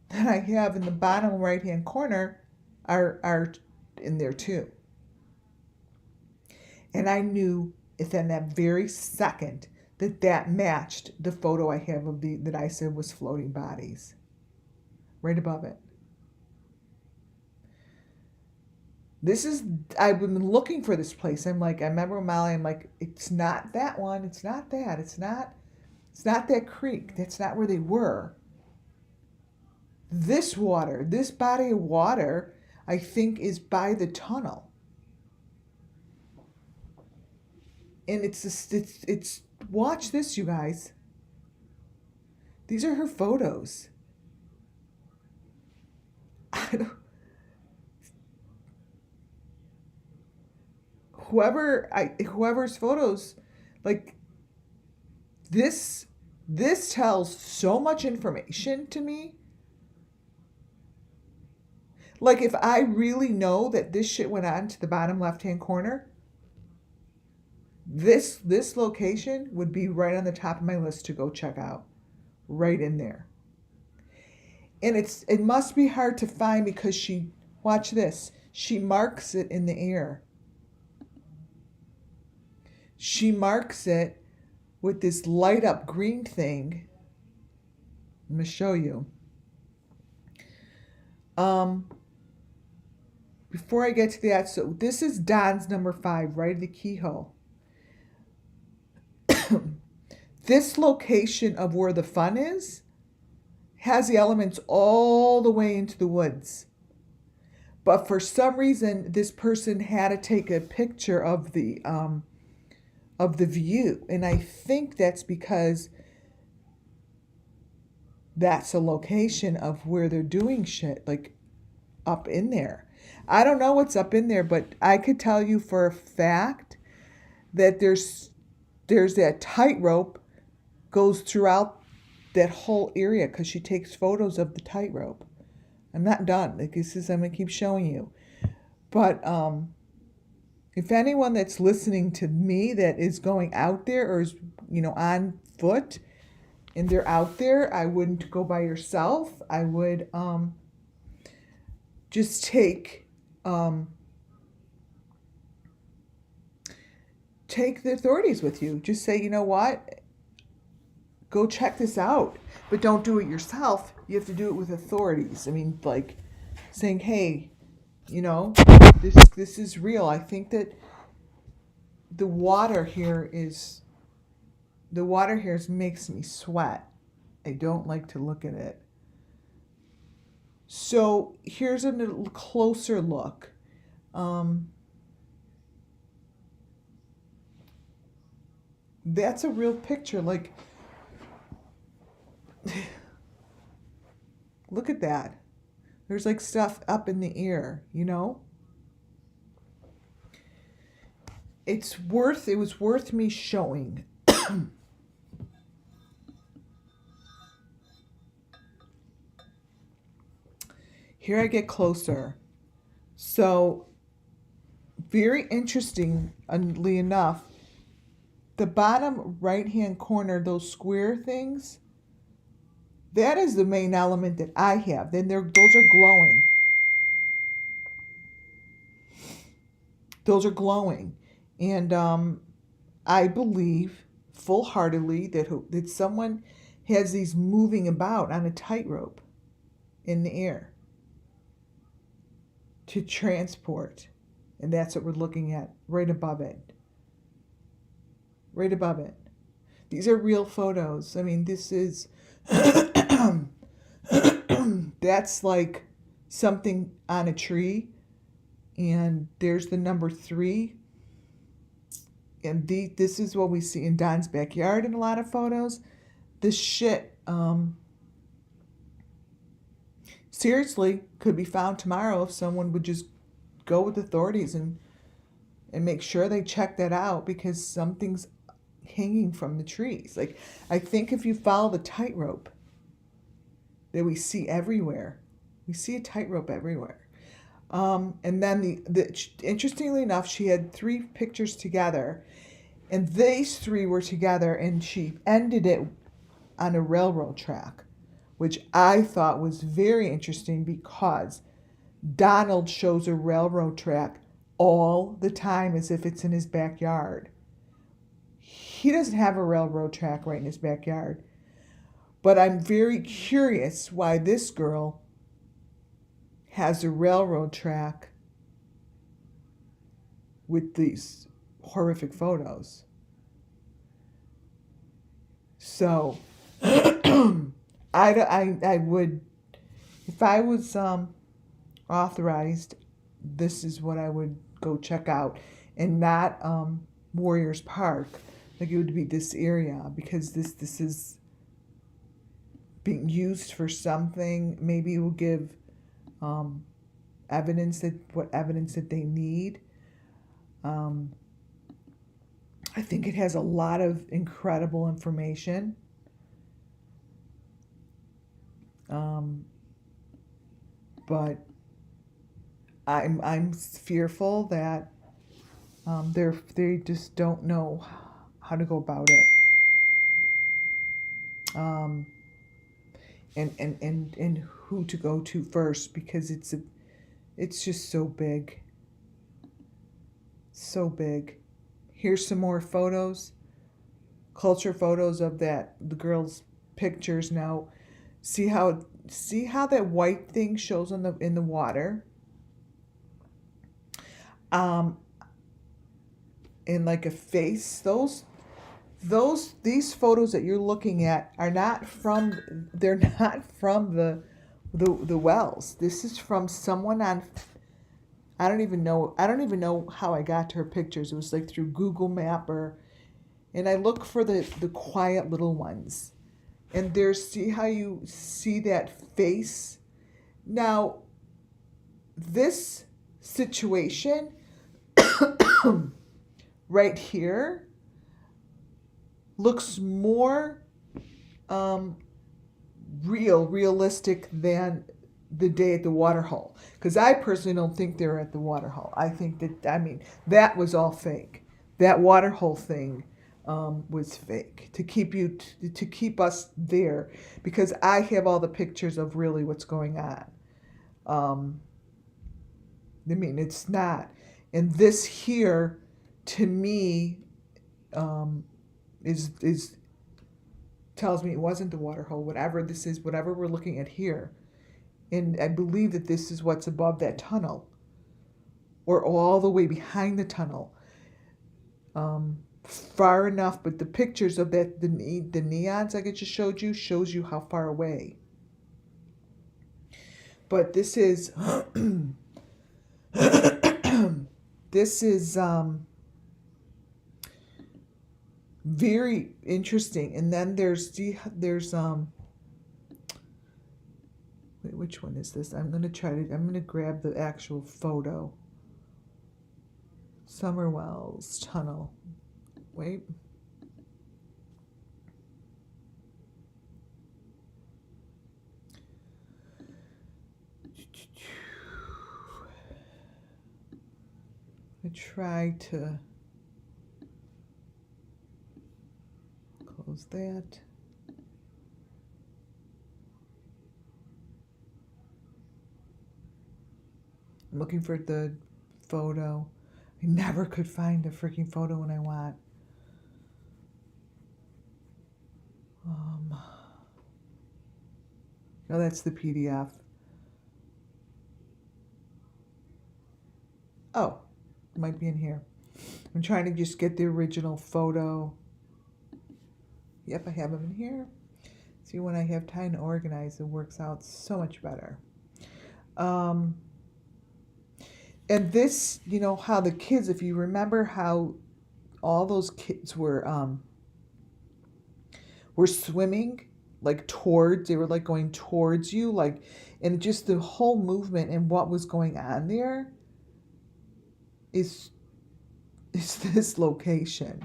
S2: that I have in the bottom right hand corner are in there too. And I knew within that very second that matched the photo I have of that I said was floating bodies. Right above it. I've been looking for this place. I remember Molly, I'm like, it's not that one. It's not that. It's not that creek. That's not where they were. This water, this body of water, I think is by the tunnel. And it's watch this, you guys. These are her photos. Whoever's photos, like, this tells so much information to me. Like, if I really know that this shit went on to the bottom left-hand corner, This location would be right on the top of my list to go check out. Right in there. And it must be hard to find because watch this. She marks it in the air. She marks it with this light up green thing. I'm going to show you. Before I get to that, so this is Don's number 5, right at the keyhole. This location of where the fun is has the elements all the way into the woods. But for some reason, this person had to take a picture of the view, and I think that's because that's a location of where they're doing shit, like up in there. I don't know what's up in there, but I could tell you for a fact that there's that tightrope goes throughout that whole area because she takes photos of the tightrope. I'm not done. Like I'm gonna keep showing you. But if anyone that's listening to me that is going out there or is on foot and they're out there, I wouldn't go by yourself. I would just take the authorities with you. Just say, you know what? Go check this out. But don't do it yourself. You have to do it with authorities. I mean, like saying, hey, this is real. I think that the water here makes me sweat. I don't like to look at it. So here's a little closer look. That's a real picture. Like, look at that. There's like stuff up in the air, It was worth me showing. Here I get closer. So, very interestingly enough, the bottom right-hand corner, those square things, that is the main element that I have. Then those are glowing. Those are glowing. And I believe full-heartedly that someone has these moving about on a tightrope in the air to transport. And that's what we're looking at right above it. Right above it. These are real photos. I mean, this is... that's like something on a tree. And there's the number 3. And this is what we see in Don's backyard in a lot of photos. This shit, seriously, could be found tomorrow if someone would just go with authorities and make sure they check that out, because something's hanging from the trees. Like, I think if you follow the tightrope that we see everywhere, we see a tightrope everywhere. And then interestingly enough, she had 3 pictures together, and these 3 were together, and she ended it on a railroad track, which I thought was very interesting because Donald shows a railroad track all the time as if it's in his backyard. He doesn't have a railroad track right in his backyard. But I'm very curious why this girl has a railroad track with these horrific photos. So, I would, if I was authorized, this is what I would go check out, and not Warriors Park. Like, it would be this area, because this is being used for something. Maybe it will give evidence that they need. I think it has a lot of incredible information. But I'm fearful that They just don't know how to go about it. Um, and who to go to first, because it's just so big. So big. Here's some more photos, culture photos of the girls' pictures. Now, see how that white thing shows in the water. Um, in like a face. These photos that you're looking at are not from. They're not from the wells. This is from someone on. I don't even know. I don't even know how I got to her pictures. It was like through Google Map and I look for the quiet little ones. And there's, see how you see that face? Now, this situation right here looks more um, realistic than the day at the water hole. Because I personally don't think they were at the water hole. I think that was all fake. That water hole thing was fake to keep to keep us there, because I have all the pictures of really what's going on. Um, it's not. And this here, to me, um, is tells me it wasn't the water hole. Whatever this is, whatever we're looking at here, and I believe that this is what's above that tunnel, or all the way behind the tunnel. Far enough, but the pictures of the neons like I just showed you shows you how far away. But this is this is very interesting. And then there's wait, which one is this? I'm gonna grab the actual photo. Summerwells Tunnel. Wait. I try to close that. I'm looking for the photo. I never could find a freaking photo when I want. No, that's the PDF. Oh, it might be in here. I'm trying to just get the original photo. Yep, I have them in here. See, when I have time to organize, it works out so much better. And this, how the kids, if you remember how all those kids were swimming like they were like going towards you, like, and just the whole movement and what was going on there is this location.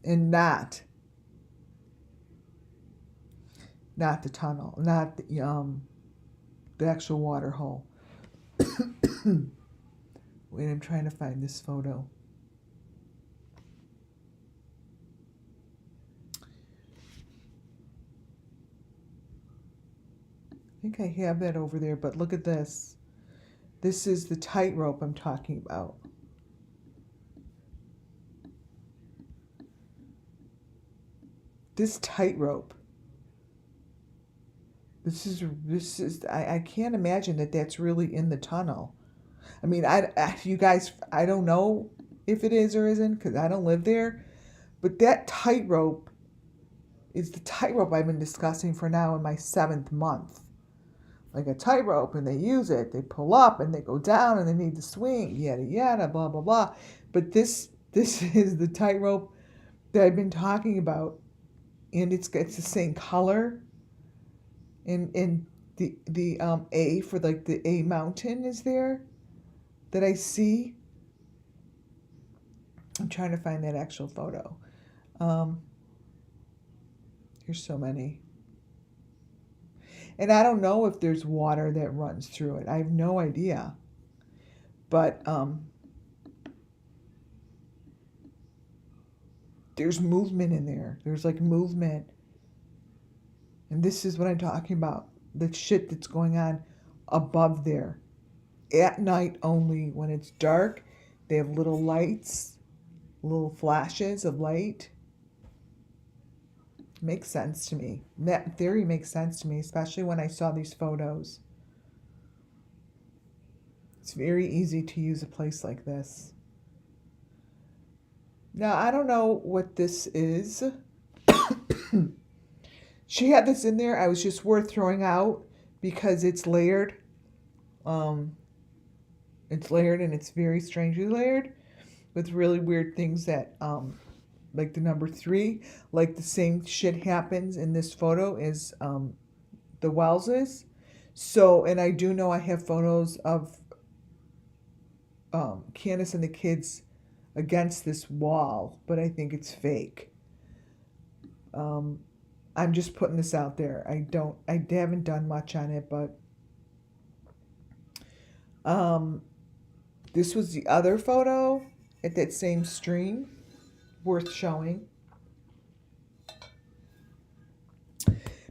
S2: And not the tunnel, not the actual water hole. Wait, I'm trying to find this photo. I think I have that over there, but look at this. This is the tightrope I'm talking about. This tightrope. This is I can't imagine that that's really in the tunnel. I mean, you guys, I don't know if it is or isn't, because I don't live there. But that tightrope is the tightrope I've been discussing for now in my 7th month. Like a tightrope, and they use it. They pull up and they go down and they need to swing, yada yada, blah blah blah. But this is the tightrope that I've been talking about, and it's the same color. And the A for like the A mountain is there that I see. I'm trying to find that actual photo. Here's so many. And I don't know if there's water that runs through it. I have no idea. But there's movement in there. There's like movement. And this is what I'm talking about. The shit that's going on above there. At night only, when it's dark, they have little lights, little flashes of light. Makes sense to me. That theory makes sense to me, especially when I saw these photos. It's very easy to use a place like this. Now, I don't know what this is. She had this in there. I was just worth throwing out because it's layered. It's layered and it's very strangely layered with really weird things that, like the number 3, like the same shit happens in this photo as the Wellses. So, and I do know I have photos of Candace and the kids against this wall, but I think it's fake. I'm just putting this out there. I haven't done much on it, but this was the other photo at that same stream, worth showing.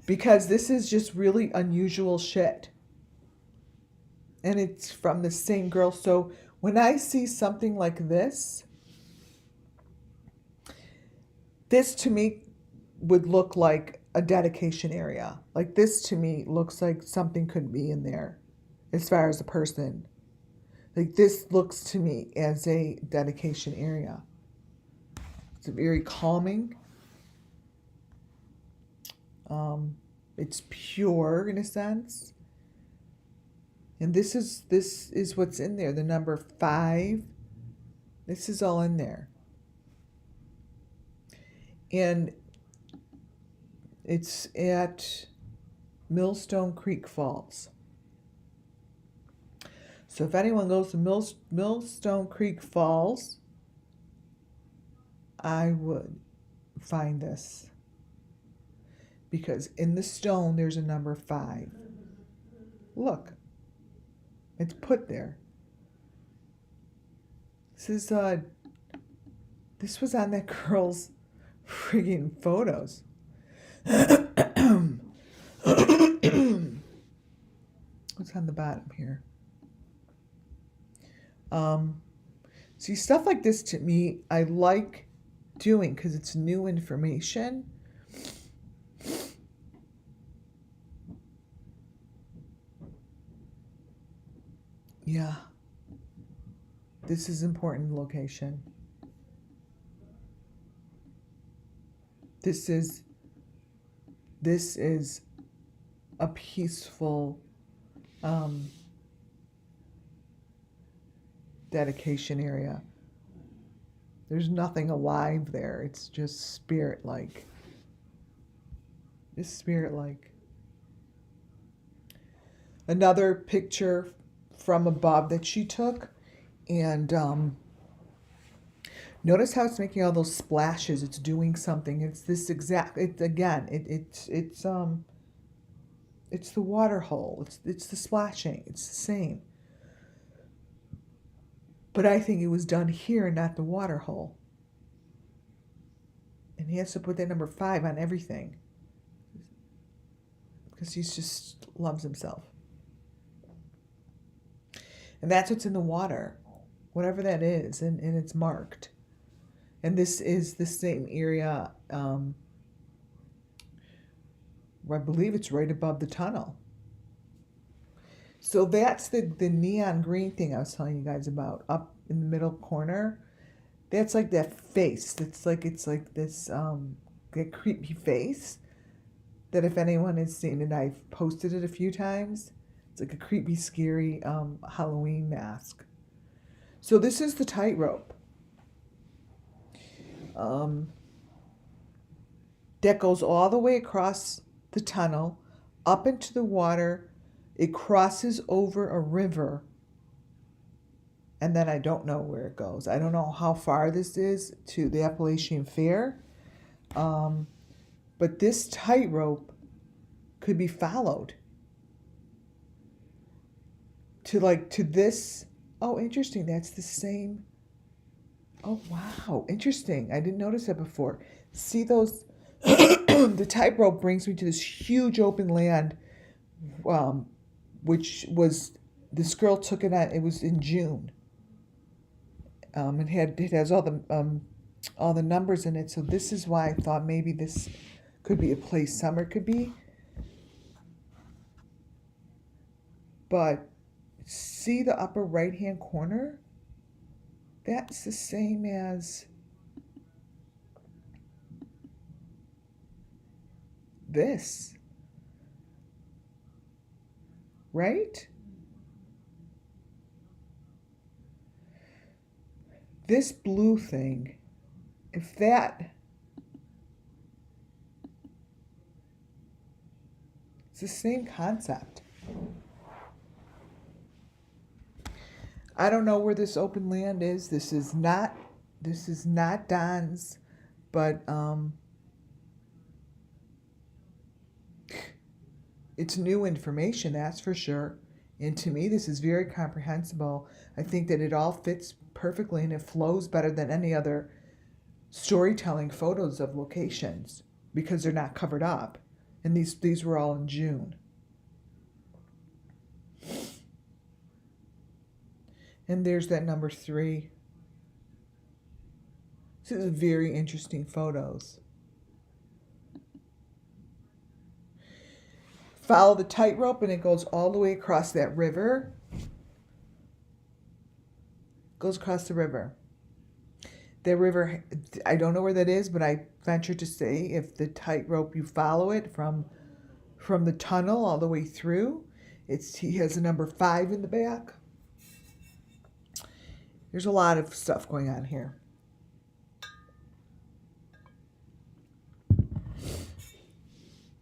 S2: Because this is just really unusual shit. And it's from the same girl. So when I see something like this to me would look like a dedication area. Like this to me looks like something could be in there as far as a person. Like this looks to me as a dedication area. It's very calming. It's pure in a sense. And this is what's in there. The number 5. This is all in there. And it's at Millstone Creek Falls. So if anyone goes to Millstone Creek Falls, I would find this. Because in the stone, there's a number 5. Look. It's put there. This was on that girl's friggin' photos. What's on the bottom here? See, stuff like this to me, I like doing because it's new information. Yeah. This is important location. This is a peaceful dedication area. There's nothing alive there. It's just spirit-like. Just spirit-like. Another picture from above that she took, and notice how it's making all those splashes. It's doing something. It's this exact. It's the water hole. It's the splashing. It's the same. But I think it was done here, not the water hole. And he has to put that number 5 on everything because he just loves himself. And that's what's in the water, whatever that is, and it's marked. And this is the same area, where I believe it's right above the tunnel. So that's the neon green thing I was telling you guys about, up in the middle corner. That's like that face. It's like this that creepy face that if anyone has seen it, I've posted it a few times. It's like a creepy, scary Halloween mask. So this is the tightrope. That goes all the way across the tunnel, up into the water. It crosses over a river. And then I don't know where it goes. I don't know how far this is to the Appalachian Fair. But this tightrope could be followed to this. Oh, interesting. That's the same Oh, wow. Interesting. I didn't notice that before. See those? The tightrope brings me to this huge open land, um, which was, this girl took it on, it was in June. It has all the numbers in it. So this is why I thought maybe this could be a place Summer could be. But see the upper right hand corner? That's the same as this, right? This blue thing, if that, it's the same concept. I don't know where this open land is. This is not Don's, but it's new information, that's for sure. And to me, this is very comprehensible. I think that it all fits perfectly and it flows better than any other storytelling photos of locations because they're not covered up. And these were all in June. And there's that number 3. This is very interesting photos. Follow the tightrope and it goes all the way across that river. Goes across the river. The river, I don't know where that is, but I venture to say if the tightrope, you follow it from the tunnel all the way through, he has a number 5 in the back. There's a lot of stuff going on here.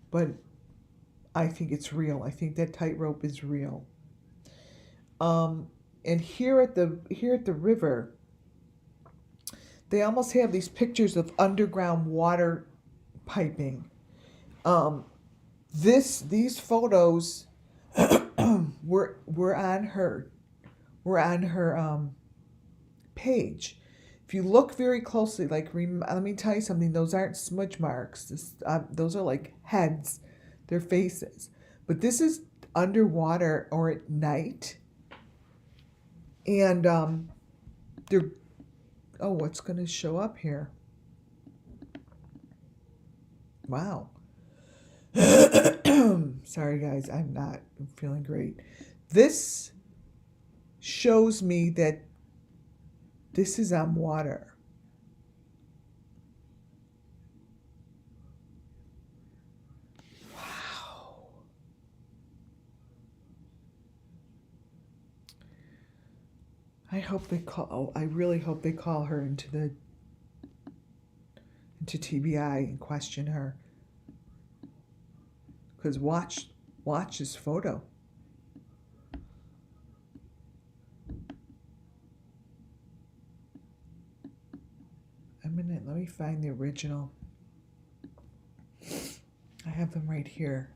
S2: But I think it's real. I think that tightrope is real. And here at the river, they almost have these pictures of underground water piping. These photos were on her page. If you look very closely, let me tell you something. Those aren't smudge marks. Those are like heads. They're faces. But this is underwater or at night. And they're, oh, what's going to show up here? Wow. Sorry, guys. I'm feeling great. This shows me that this is on water. Wow. I really hope they call her into TBI and question her. Because watch this photo. A minute, let me find the original. I have them right here.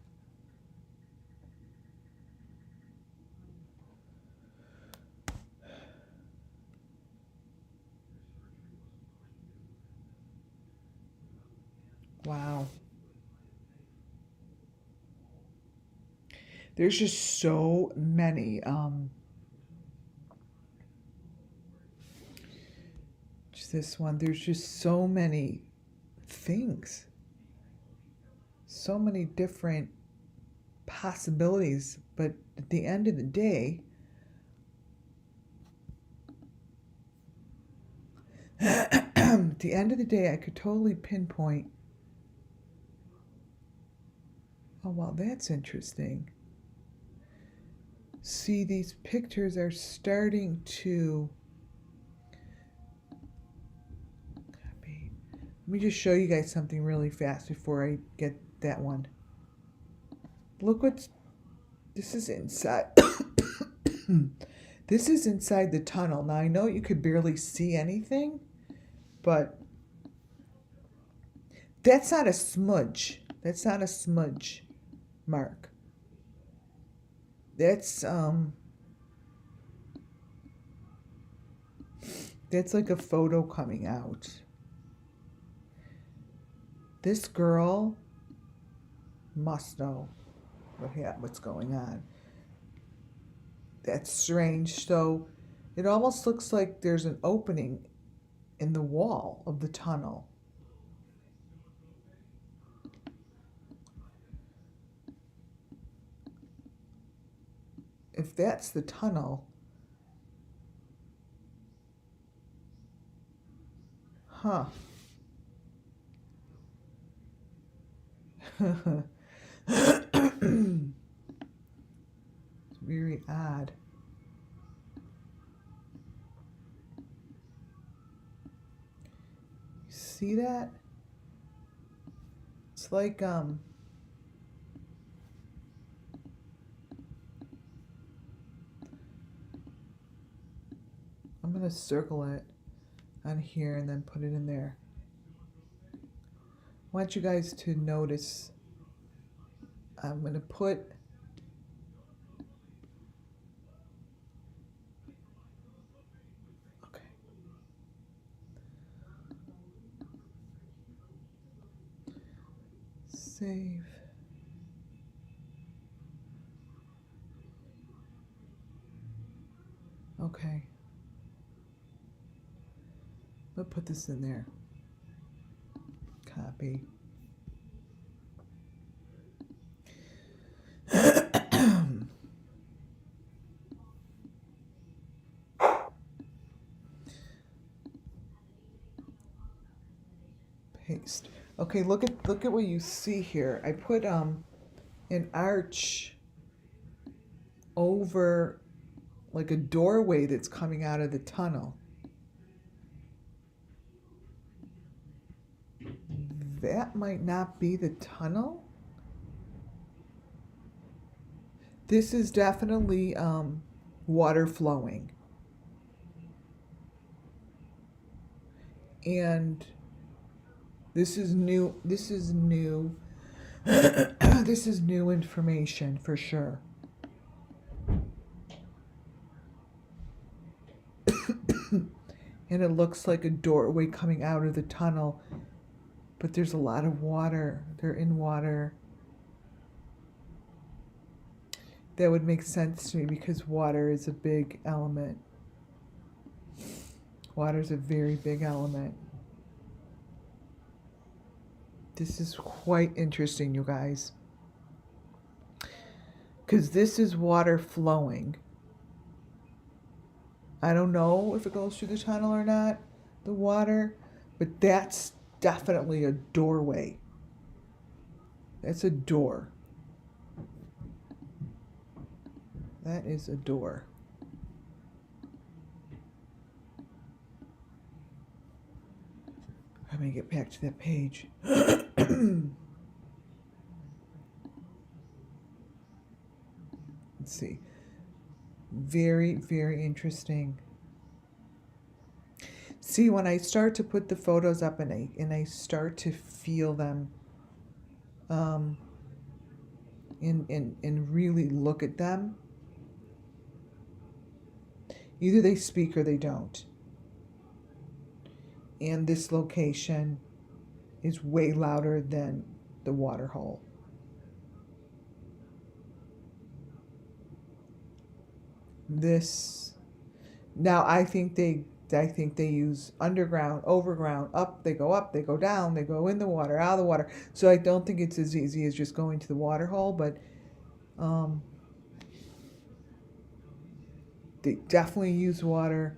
S2: Wow. There's just so many. Just this one. There's just so many things. So many different possibilities. But at the end of the day, I could totally pinpoint. Oh, wow, that's interesting. See, these pictures are starting to copy. Let me just show you guys something really fast before I get that one. Look this is inside. This is inside the tunnel. Now, I know you could barely see anything, but that's not a smudge. That's not a smudge mark. That's That's like a photo coming out. This girl must know what's going on. That's strange. So it almost looks like there's an opening in the wall of the tunnel. If that's the tunnel, huh? It's very odd. See that? It's like I'm gonna circle it on here and then put it in there. I want you guys to notice. I'm gonna put okay. Save. Okay. I'll put this in there. Copy. Paste. Okay, look at what you see here. I put an arch over like a doorway that's coming out of the tunnel. That might not be the tunnel. This is definitely water flowing. And this is new. This is new. This is new information for sure. And it looks like a doorway coming out of the tunnel, but there's a lot of water. They're in water. That would make sense to me because water is a big element. Water is a very big element. This is quite interesting, you guys. Because this is water flowing. I don't know if it goes through the tunnel or not, the water, but that's definitely a doorway. That's a door. That is a door. I'm going to get back to that page. Let's see. Very, very interesting. See, when I start to put the photos up and I start to feel them and really look at them, either they speak or they don't. And this location is way louder than the water hole. This, now I think they use underground, overground, up, they go down, they go in the water, out of the water. So I don't think it's as easy as just going to the water hole, but they definitely use water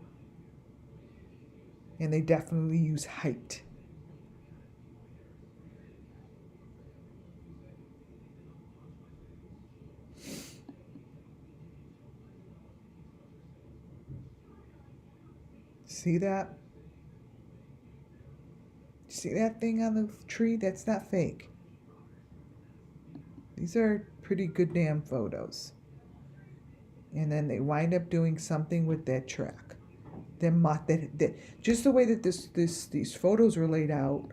S2: and they definitely use height. See that? See that thing on the tree? That's not fake. These are pretty good damn photos. And then they wind up doing something with that track. That just the way that these photos are laid out,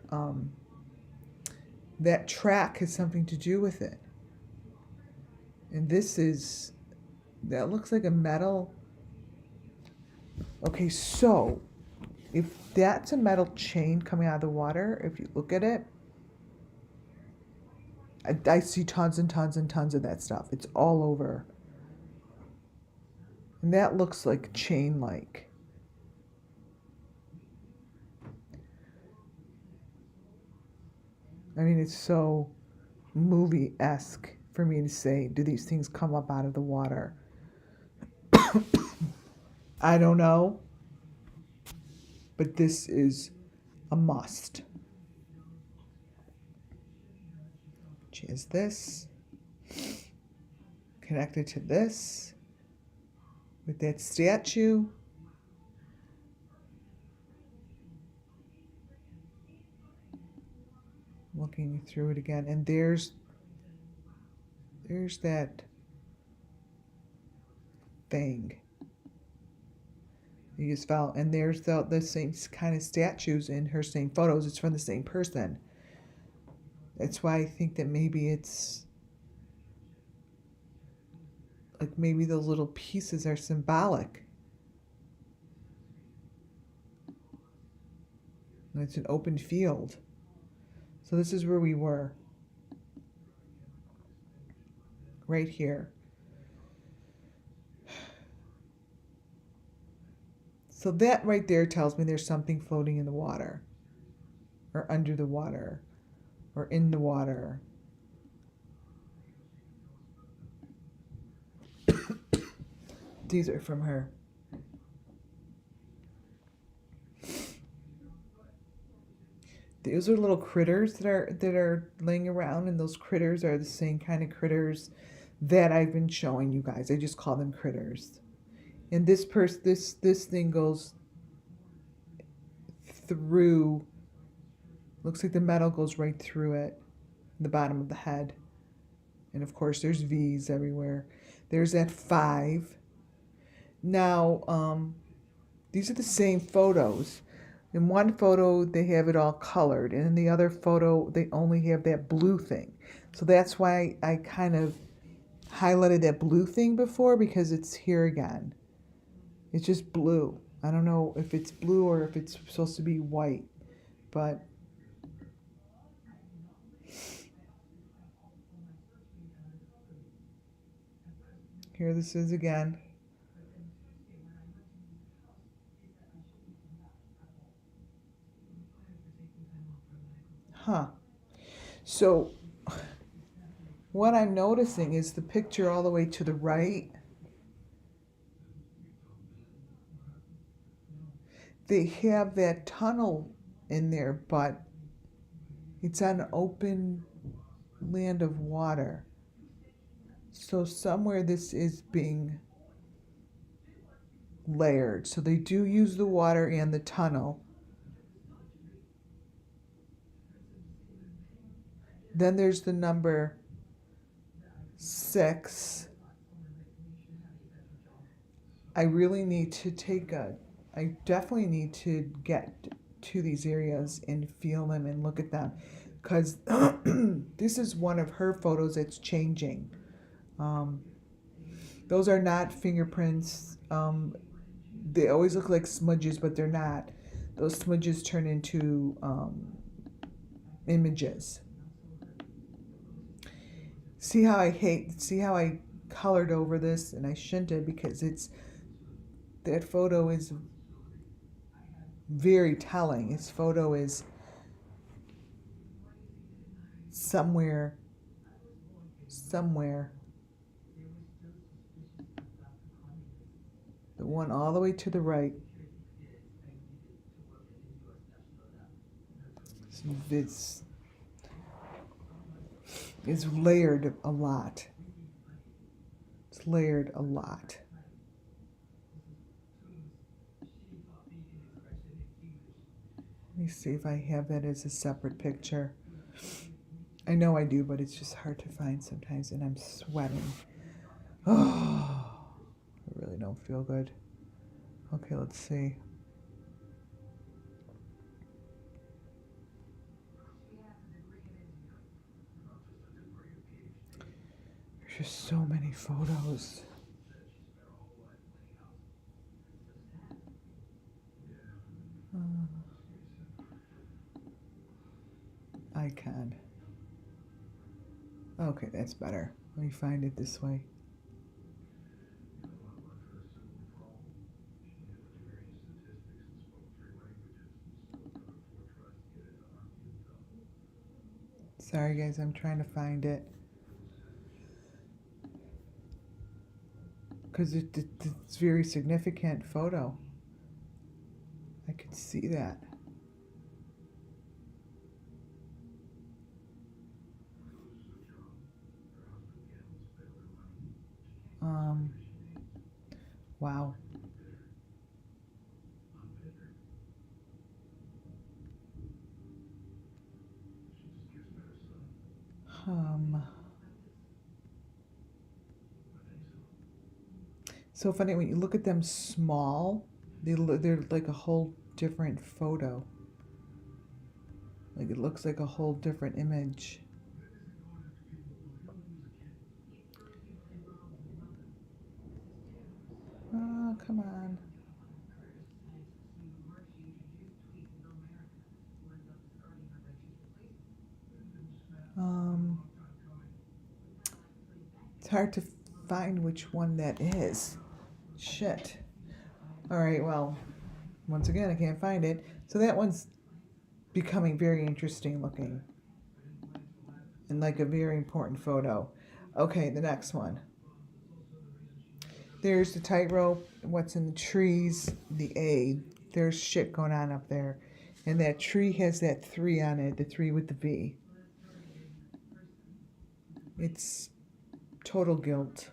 S2: that track has something to do with it. And that looks like a metal. Okay, so If that's a metal chain coming out of the water, if you look at it, I see tons and tons and tons of that stuff. It's all over. And that looks like chain-like. I mean, it's so movie-esque for me to say, do these things come up out of the water? I don't know. But this is a must. Which is this. Connected to this. With that statue. Looking through it again. And there's that thing. You just follow, and there's the same kind of statues in her same photos. It's from the same person. That's why I think that maybe it's like maybe those little pieces are symbolic. And it's an open field. So this is where we were. Right here. So that right there tells me there's something floating in the water, or under the water, or in the water. These are from her. Those are little critters that are laying around, and those critters are the same kind of critters that I've been showing you guys. I just call them critters. And this thing goes through. Looks like the metal goes right through it, the bottom of the head. And of course, there's V's everywhere. There's that 5. Now, these are the same photos. In one photo, they have it all colored. And in the other photo, they only have that blue thing. So that's why I kind of highlighted that blue thing before, because it's here again. It's just blue. I don't know if it's blue or if it's supposed to be white. But here this is again. Huh. So what I'm noticing is the picture all the way to the right. They have that tunnel in there, but it's on open land of water. So somewhere this is being layered. So they do use the water and the tunnel. Then there's the number 6. I really need to I definitely need to get to these areas and feel them and look at them, because this is one of her photos that's changing. Those are not fingerprints. They always look like smudges, but they're not. Those smudges turn into images. See how I colored over this, and I shouldn't have, because that photo is very telling. His photo is somewhere. The one all the way to the right. It's layered a lot. It's layered a lot. Let me see if I have that as a separate picture. I know I do, but it's just hard to find sometimes, and I'm sweating. Oh, I really don't feel good. Okay, let's see. There's just so many photos. icon. Okay, that's better. Let me find it this way. Sorry guys, I'm trying to find it. Because it's very significant photo. I could see that. Um, wow. Um, so funny when you look at them small, they're like a whole different photo. Like it looks like a whole different image. Oh, come on. Um, it's hard to find which one that is. Shit. All right, well, once again, I can't find it. So that one's becoming very interesting looking and like a very important photo. Okay, the next one. There's the tightrope, what's in the trees, the A. There's shit going on up there. And that tree has that 3 on it, the 3 with the V. It's total guilt.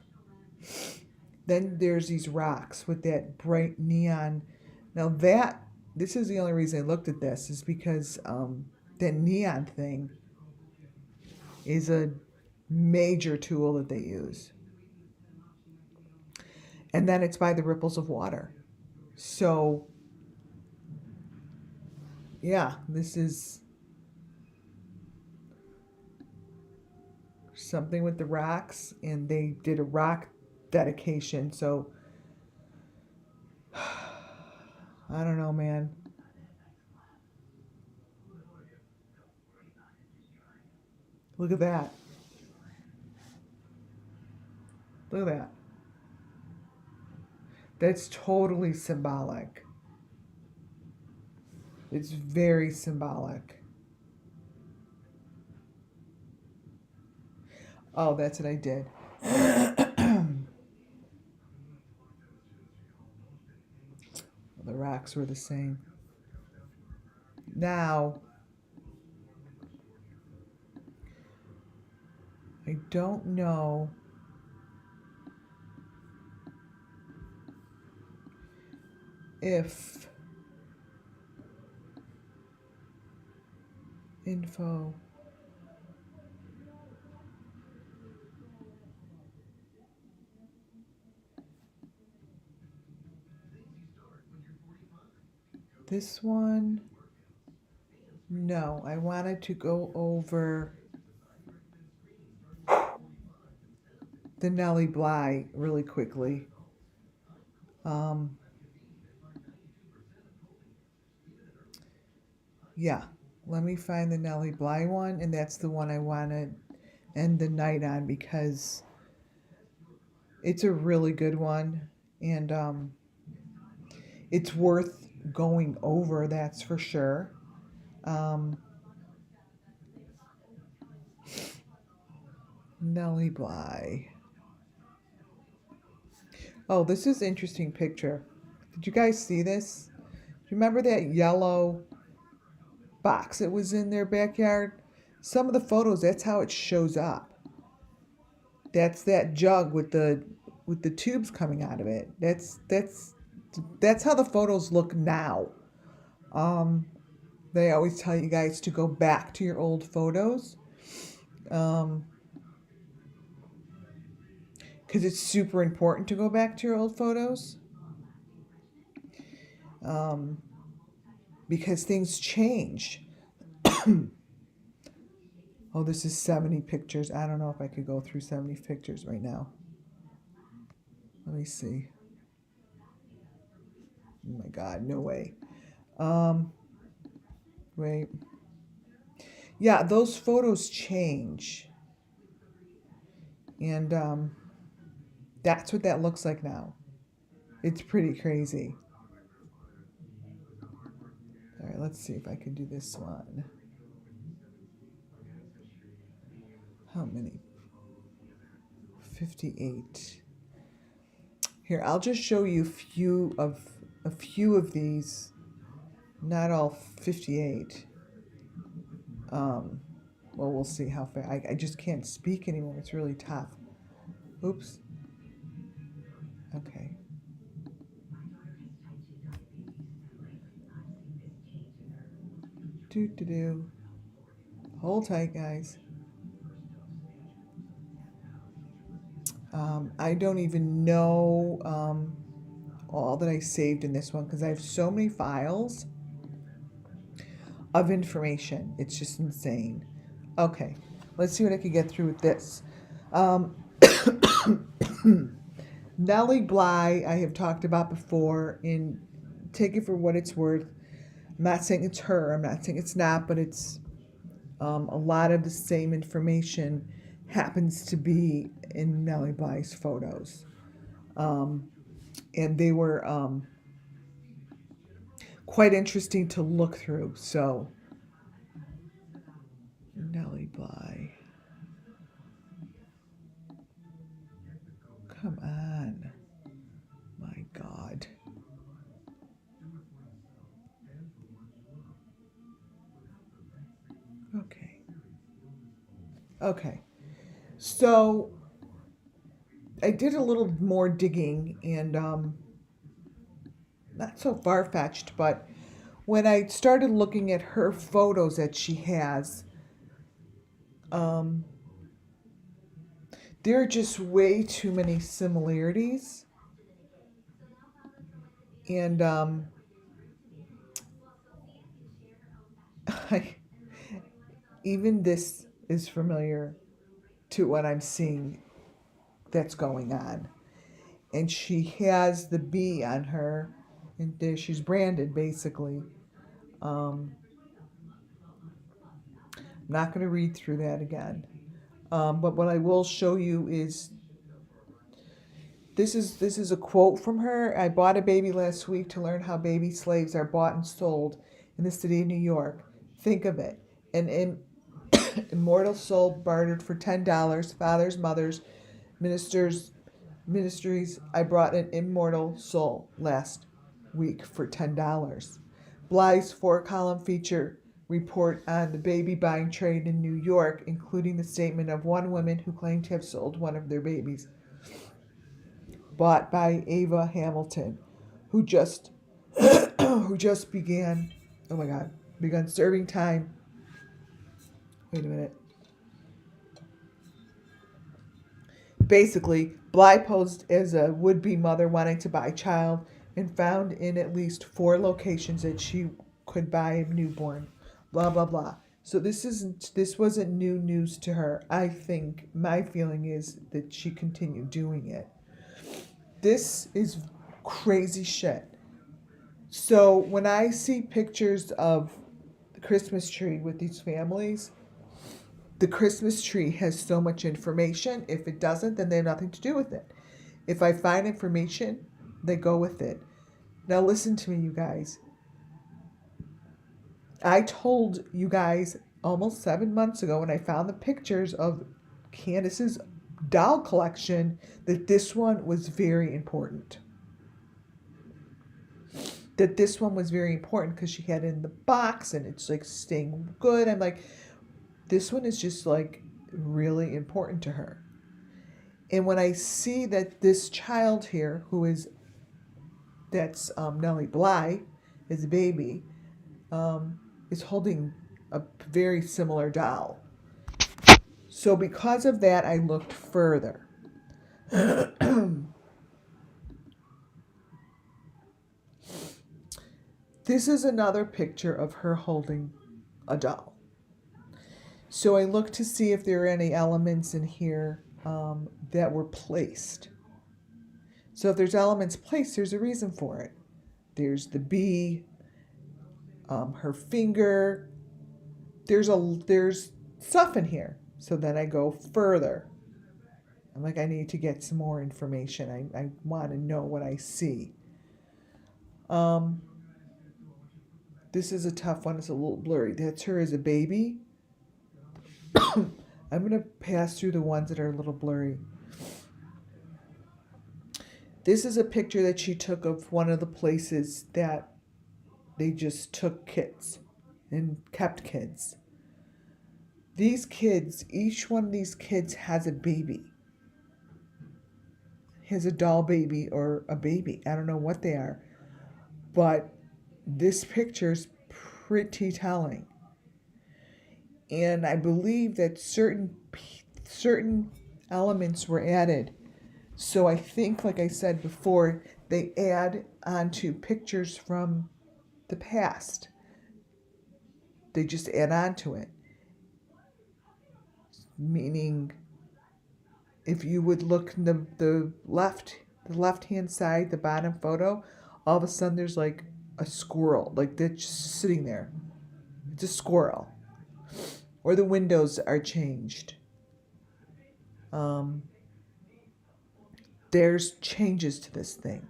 S2: Then there's these rocks with that bright neon. Now this is the only reason I looked at this is because that neon thing is a major tool that they use. And then it's by the ripples of water. So, yeah, this is something with the rocks, and they did a rock dedication. So, I don't know, man. Look at that. Look at that. That's totally symbolic. It's very symbolic. Oh, that's what I did. The rocks were the same. Now, I don't know if info this one. No, I wanted to go over the Nellie Bly really quickly. Yeah, let me find the Nellie Bly one, and that's the one I want to end the night on because it's a really good one, and it's worth going over, that's for sure. Um, Nellie Bly. Oh, this is an interesting picture. Did you guys see this? Do you remember that yellow box that was in their backyard? Some of the photos, that's how it shows up. That's that jug with the tubes coming out of it. That's how the photos look now. Um, they always tell you guys to go back to your old photos. Because it's super important to go back to your old photos. Because things change. Oh, this is 70 pictures. I don't know if I could go through 70 pictures right now. Let me see. Oh my God, no way. Wait. Yeah, those photos change. And that's what that looks like now. It's pretty crazy. All right, let's see if I can do this one. How many? 58. Here, I'll just show you a few of these, not all 58. Well, we'll see how far. I just can't speak anymore. It's really tough. Oops. Okay. Do. Hold tight, guys. I don't even know all that I saved in this one because I have so many files of information. It's just insane. Okay, let's see what I can get through with this. Nellie Bly, I have talked about before, and take it for what it's worth. I'm not saying it's her, I'm not saying it's not, but it's a lot of the same information happens to be in Nellie Bly's photos. And they were quite interesting to look through. So, Nellie Bly. Come on. My God. Okay. Okay. So, I did a little more digging and not so far-fetched, but when I started looking at her photos that she has, there are just way too many similarities. And even this is familiar to what I'm seeing that's going on. And she has the B on her, and there she's branded basically. I'm not going to read through that again. But what I will show you is this is a quote from her. I bought a baby last week to learn how baby slaves are bought and sold in the city of New York. Think of it. An immortal soul bartered for $10. Fathers, mothers, ministries. I brought an immortal soul last week for $10. Bly's 4-column feature report on the baby buying trade in New York, including the statement of one woman who claimed to have sold one of their babies, bought by Ava Hamilton, who just began serving time. Wait a minute. Basically, Bly posed as a would-be mother wanting to buy a child and found in at least 4 locations that she could buy a newborn. Blah blah blah. So this wasn't new news to her. I think my feeling is that she continued doing it. This is crazy shit. So when I see pictures of the Christmas tree with these families, the Christmas tree has so much information. If it doesn't, then they have nothing to do with it. If I find information, they go with it. Now listen to me, you guys. I told you guys almost 7 months ago when I found the pictures of Candace's doll collection that this one was very important. That this one was very important because she had it in the box and it's like staying good. I'm like, this one is just like really important to her. And when I see that this child here, that's Nellie Bly, is a baby, is holding a very similar doll. So because of that, I looked further. This is another picture of her holding a doll. So I looked to see if there are any elements in here that were placed. So if there's elements placed, there's a reason for it. There's the bee, her finger. there's stuff in here. So then I go further. I'm like, I need to get some more information. I want to know what I see. Um, this is a tough one. It's a little blurry. That's her as a baby. I'm going to pass through the ones that are a little blurry. This is a picture that she took of one of the places that they just took kids and kept kids. These kids, each one of these kids has a baby. Has a doll baby or a baby. I don't know what they are. But this picture's pretty telling. And I believe that certain elements were added. So I think, like I said before, they add onto pictures from the past. They just add on to it. Meaning, if you would look in the left-hand side, the bottom photo, all of a sudden there's like a squirrel, like they're just sitting there. It's a squirrel. Or the windows are changed. There's changes to this thing.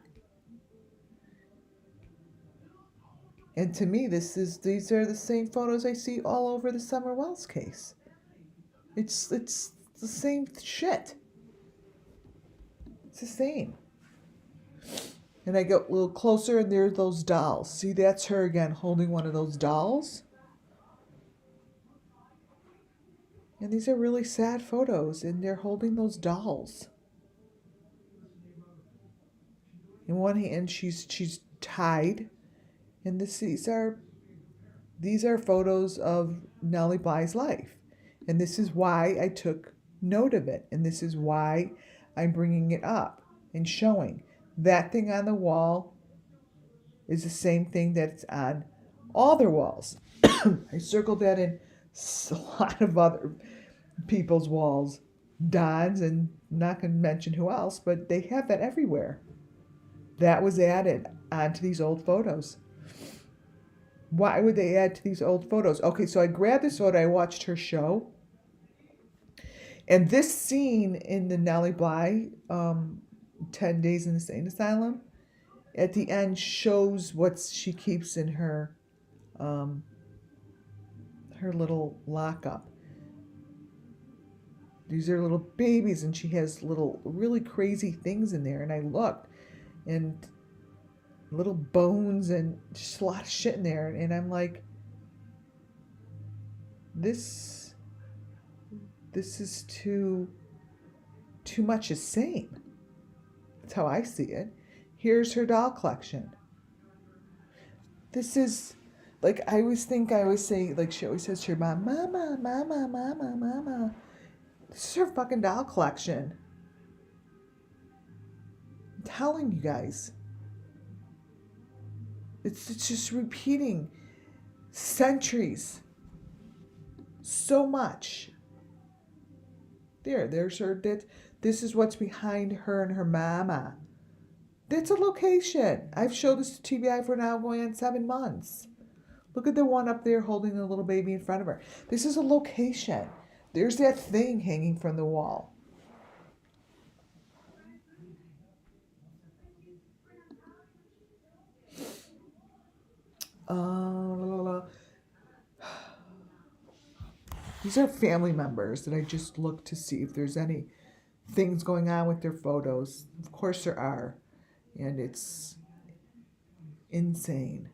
S2: And to me, these are the same photos I see all over the Summer Wells case. It's the same shit. It's the same. And I get a little closer and there are those dolls. See, that's her again holding one of those dolls. And these are really sad photos and they're holding those dolls. In one hand she's tied. And these are photos of Nellie Bly's life. And this is why I took note of it. And this is why I'm bringing it up and showing. That thing on the wall is the same thing that's on all their walls. I circled that in a lot of other people's walls. Don's, and I'm not going to mention who else, but they have that everywhere. That was added onto these old photos. Why would they add to these old photos? Okay, so I grabbed this photo. I watched her show. And this scene in the Nellie Bly 10 Days in the Insane Asylum, at the end shows what she keeps in her little lockup. These are little babies, and she has little really crazy things in there. And I looked, and little bones and just a lot of shit in there. And I'm like, this is too much the same. That's how I see it. Here's her doll collection. This is, like, I always say, like she always says to her mom, Mama, Mama, Mama, Mama. This is her fucking doll collection. I'm telling you guys. It's just repeating centuries. So much. There's her. This is what's behind her and her mama. That's a location. I've showed this to TBI for now going on 7 months. Look at the one up there holding a little baby in front of her. This is a location. There's that thing hanging from the wall. These are family members that I just looked to see if there's any things going on with their photos. Of course there are. And it's insane.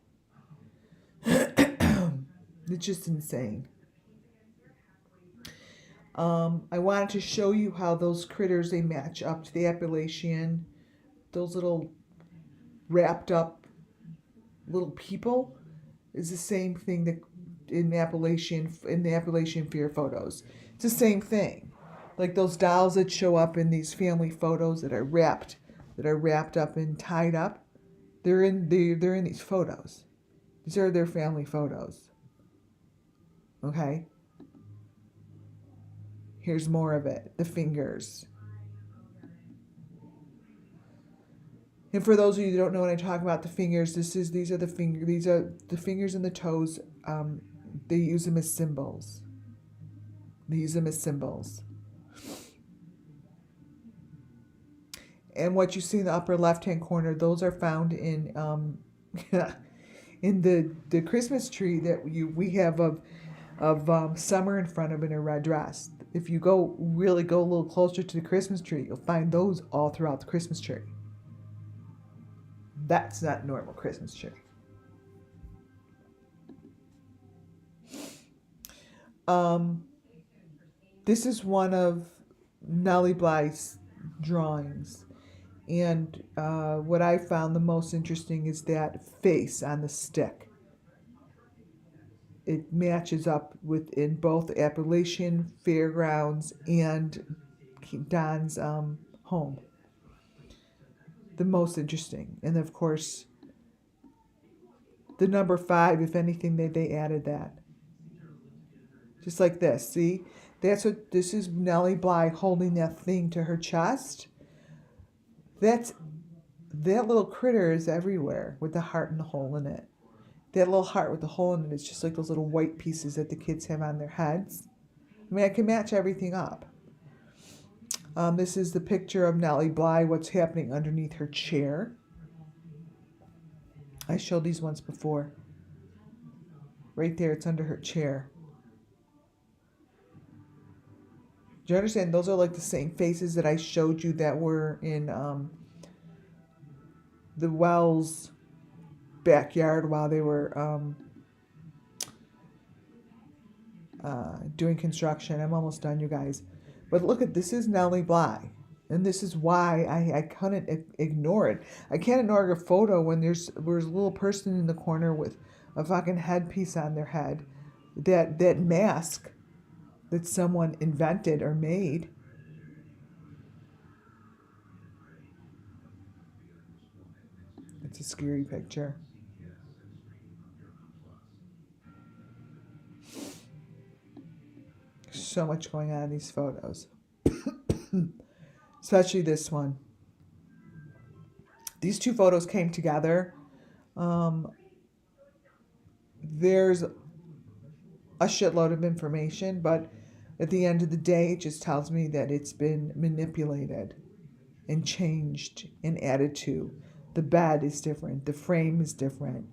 S2: It's just insane. I wanted to show you how those critters, they match up to the Appalachian. Those little wrapped up little people is the same thing that in the Appalachian Fear photos. It's the same thing. Like those dolls that show up in these family photos that are wrapped up and tied up. They're in these photos. These are their family photos. Okay? Here's more of it. The fingers. And for those of you who don't know what I talk about, the fingers, these are the fingers and the toes They use them as symbols. They use them as symbols. And what you see in the upper left-hand corner, those are found in in the Christmas tree that we have of Summer in front of in a red dress. If you go a little closer to the Christmas tree, you'll find those all throughout the Christmas tree. That's not normal Christmas tree. This is one of Nellie Bly's drawings. And what I found the most interesting is that face on the stick. It matches up in both Appalachian Fairgrounds and Don's home. The most interesting. And of course, the number 5, if anything, they added that. Just like this. See? This is Nellie Bly holding that thing to her chest. That little critter is everywhere with the heart and the hole in it. That little heart with the hole in it is just like those little white pieces that the kids have on their heads. I mean, I can match everything up. This is the picture of Nellie Bly, what's happening underneath her chair. I showed these once before. Right there, it's under her chair. Do you understand? Those are like the same faces that I showed you that were in the Wells backyard while they were doing construction. I'm almost done, you guys. But look at this is Nellie Bly. And this is why I couldn't ignore it. I can't ignore a photo when there's a little person in the corner with a fucking headpiece on their head. That mask that someone invented or made. It's a scary picture. So much going on in these photos. Especially this one. These two photos came together. There's a shitload of information, but at the end of the day, it just tells me that it's been manipulated and changed and added to. The bed is different. The frame is different.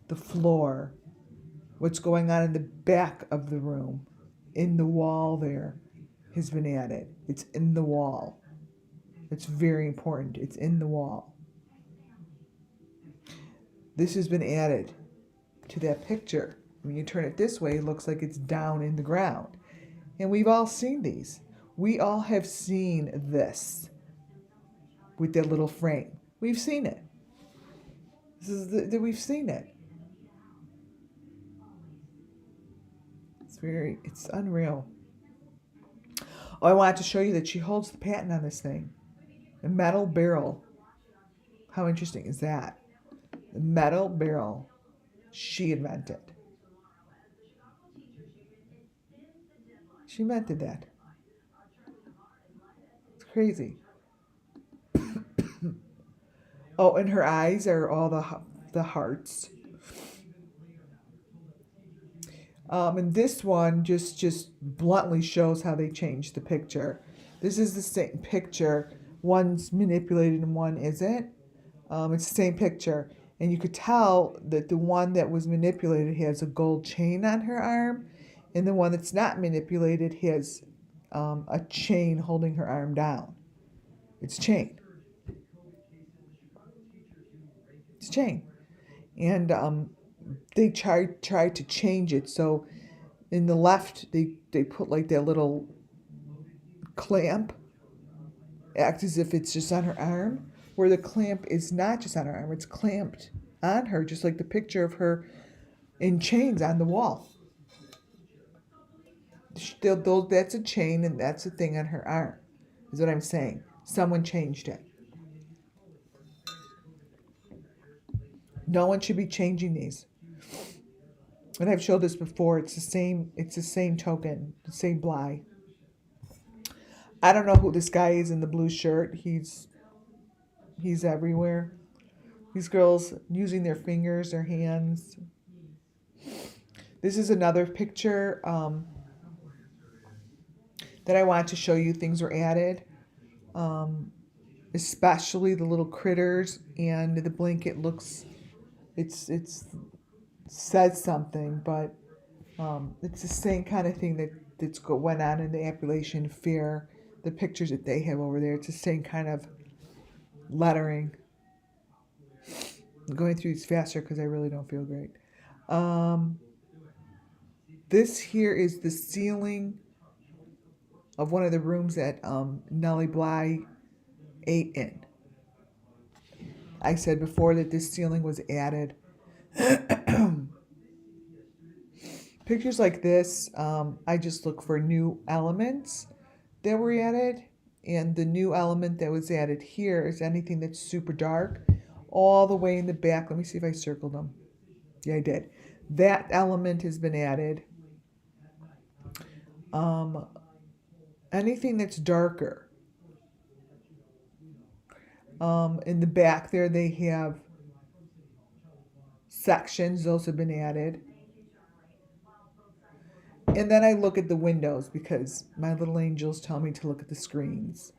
S2: The floor. What's going on in the back of the room, in the wall there, has been added. It's in the wall. It's very important. It's in the wall. This has been added to that picture. When you turn it this way, it looks like it's down in the ground. And we've all seen these. We all have seen this with that little frame. We've seen it. We've seen it. It's unreal. Oh, I wanted to show you that she holds the patent on this thing. A metal barrel. How interesting is that? The metal barrel she invented. She invented that. It's crazy. Oh, and her eyes are all the hearts. And this one just bluntly shows how they changed the picture. This is the same picture. One's manipulated and one isn't. It's the same picture. And you could tell that the one that was manipulated has a gold chain on her arm. And the one that's not manipulated has a chain holding her arm down. It's chain. It's chain. And they tried to change it. So in the left, they put like that little clamp. Act as if it's just on her arm. Where the clamp is not just on her arm. It's clamped on her. Just like the picture of her in chains on the wall. That's a chain and that's a thing on her arm. Is what I'm saying. Someone changed it. No one should be changing these. And I've showed this before. It's the same token, the same Bly. I don't know who this guy is in the blue shirt. He's everywhere. These girls using their fingers, their hands. This is another picture that I want to show you. Things were added, especially the little critters, and the blanket looks, it's says something, but it's the same kind of thing went on in the Appalachian Fair. The pictures that they have over there, it's the same kind of lettering. I'm going through these faster because I really don't feel great. This here is the ceiling of one of the rooms that Nellie Bly ate in. I said before that this ceiling was added. Pictures like this, I just look for new elements that were added. And the new element that was added here is anything that's super dark, all the way in the back. Let me see if I circled them. Yeah, I did. That element has been added. Anything that's darker. In the back there, they have sections. Those have been added. And then I look at the windows because my little angels tell me to look at the screens.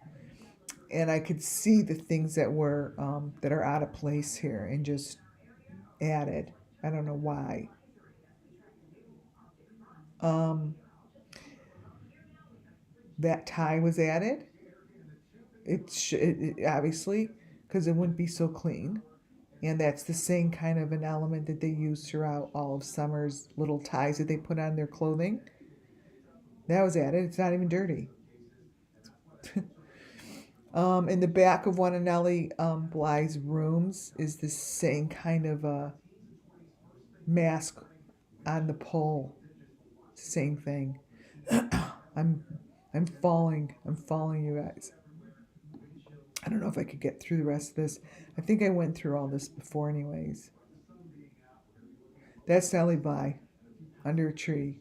S2: And I could see the things that were that are out of place here and just added. I don't know why. That tie was added. It obviously, because it wouldn't be so clean. And that's the same kind of an element that they use throughout all of summer's little ties that they put on their clothing. That was added. It's not even dirty. In the back of one of Nellie Bly's rooms is the same kind of a mask on the pole. Same thing. I'm I'm falling. I'm falling, you guys. I don't know if I could get through the rest of this. I think I went through all this before anyways. That's Nellie Bly under a tree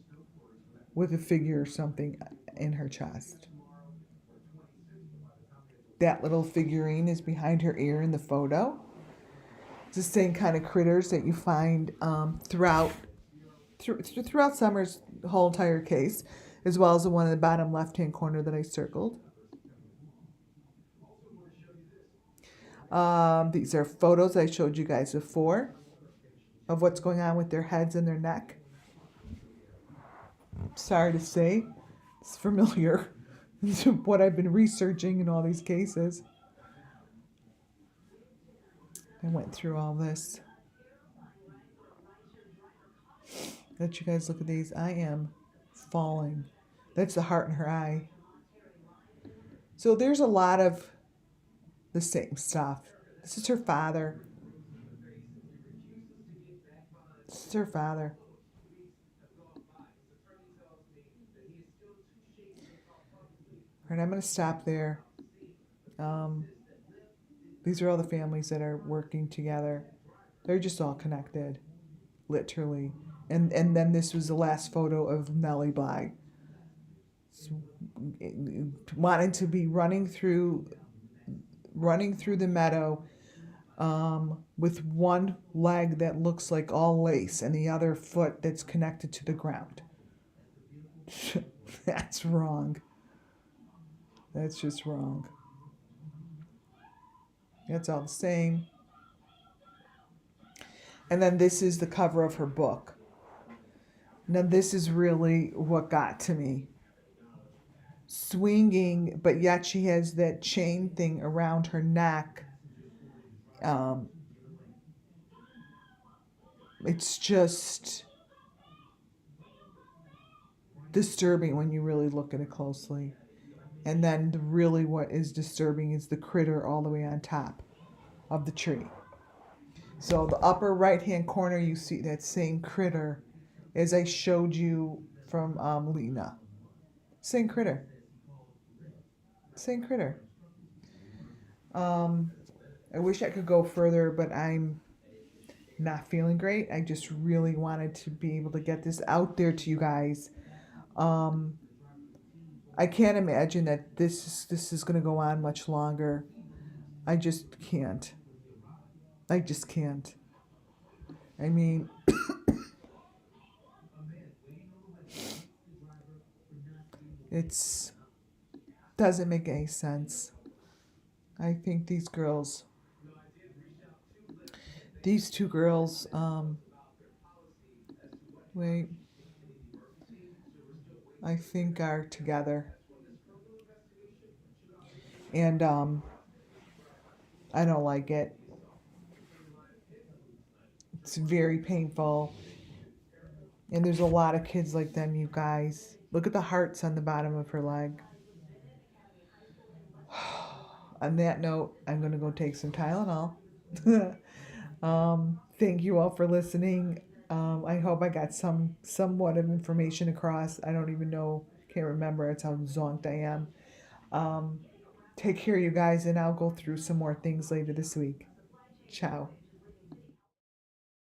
S2: with a figure or something in her chest. That little figurine is behind her ear in the photo. It's the same kind of critters that you find throughout summer's whole entire case, as well as the one in the bottom left-hand corner that I circled. These are photos I showed you guys before of what's going on with their heads and their neck. Sorry to say, it's familiar to what I've been researching in all these cases. I went through all this. Let you guys look at these. I am falling. That's the heart in her eye. So there's a lot of the same stuff. This is her father. This is her father. All right, I'm going to stop there. These are all the families that are working together. They're just all connected, literally. And then this was the last photo of Nellie Bly. Wanting to be running through the meadow with one leg that looks like all lace and the other foot that's connected to the ground. That's wrong. That's just wrong. It's all the same. And then this is the cover of her book. Now this is really what got to me. Swinging, but yet she has that chain thing around her neck. It's just disturbing when you really look at it closely. And then really what is disturbing is the critter all the way on top of the tree. So the upper right-hand corner, you see that same critter as I showed you from LINA. Same critter. Same critter. I wish I could go further, but I'm not feeling great. I just really wanted to be able to get this out there to you guys. I can't imagine that this is going to go on much longer. I just can't. I just can't. I mean, It's doesn't make any sense. I think these girls, these two girls, wait, I think are together. And I don't like it. It's very painful. And there's a lot of kids like them, you guys. Look at the hearts on the bottom of her leg. On that note, I'm going to go take some Tylenol. Thank you all for listening. I hope I got somewhat of information across. I don't even know, can't remember. It's how zonked I am. Take care, you guys, and I'll go through some more things later this week. Ciao.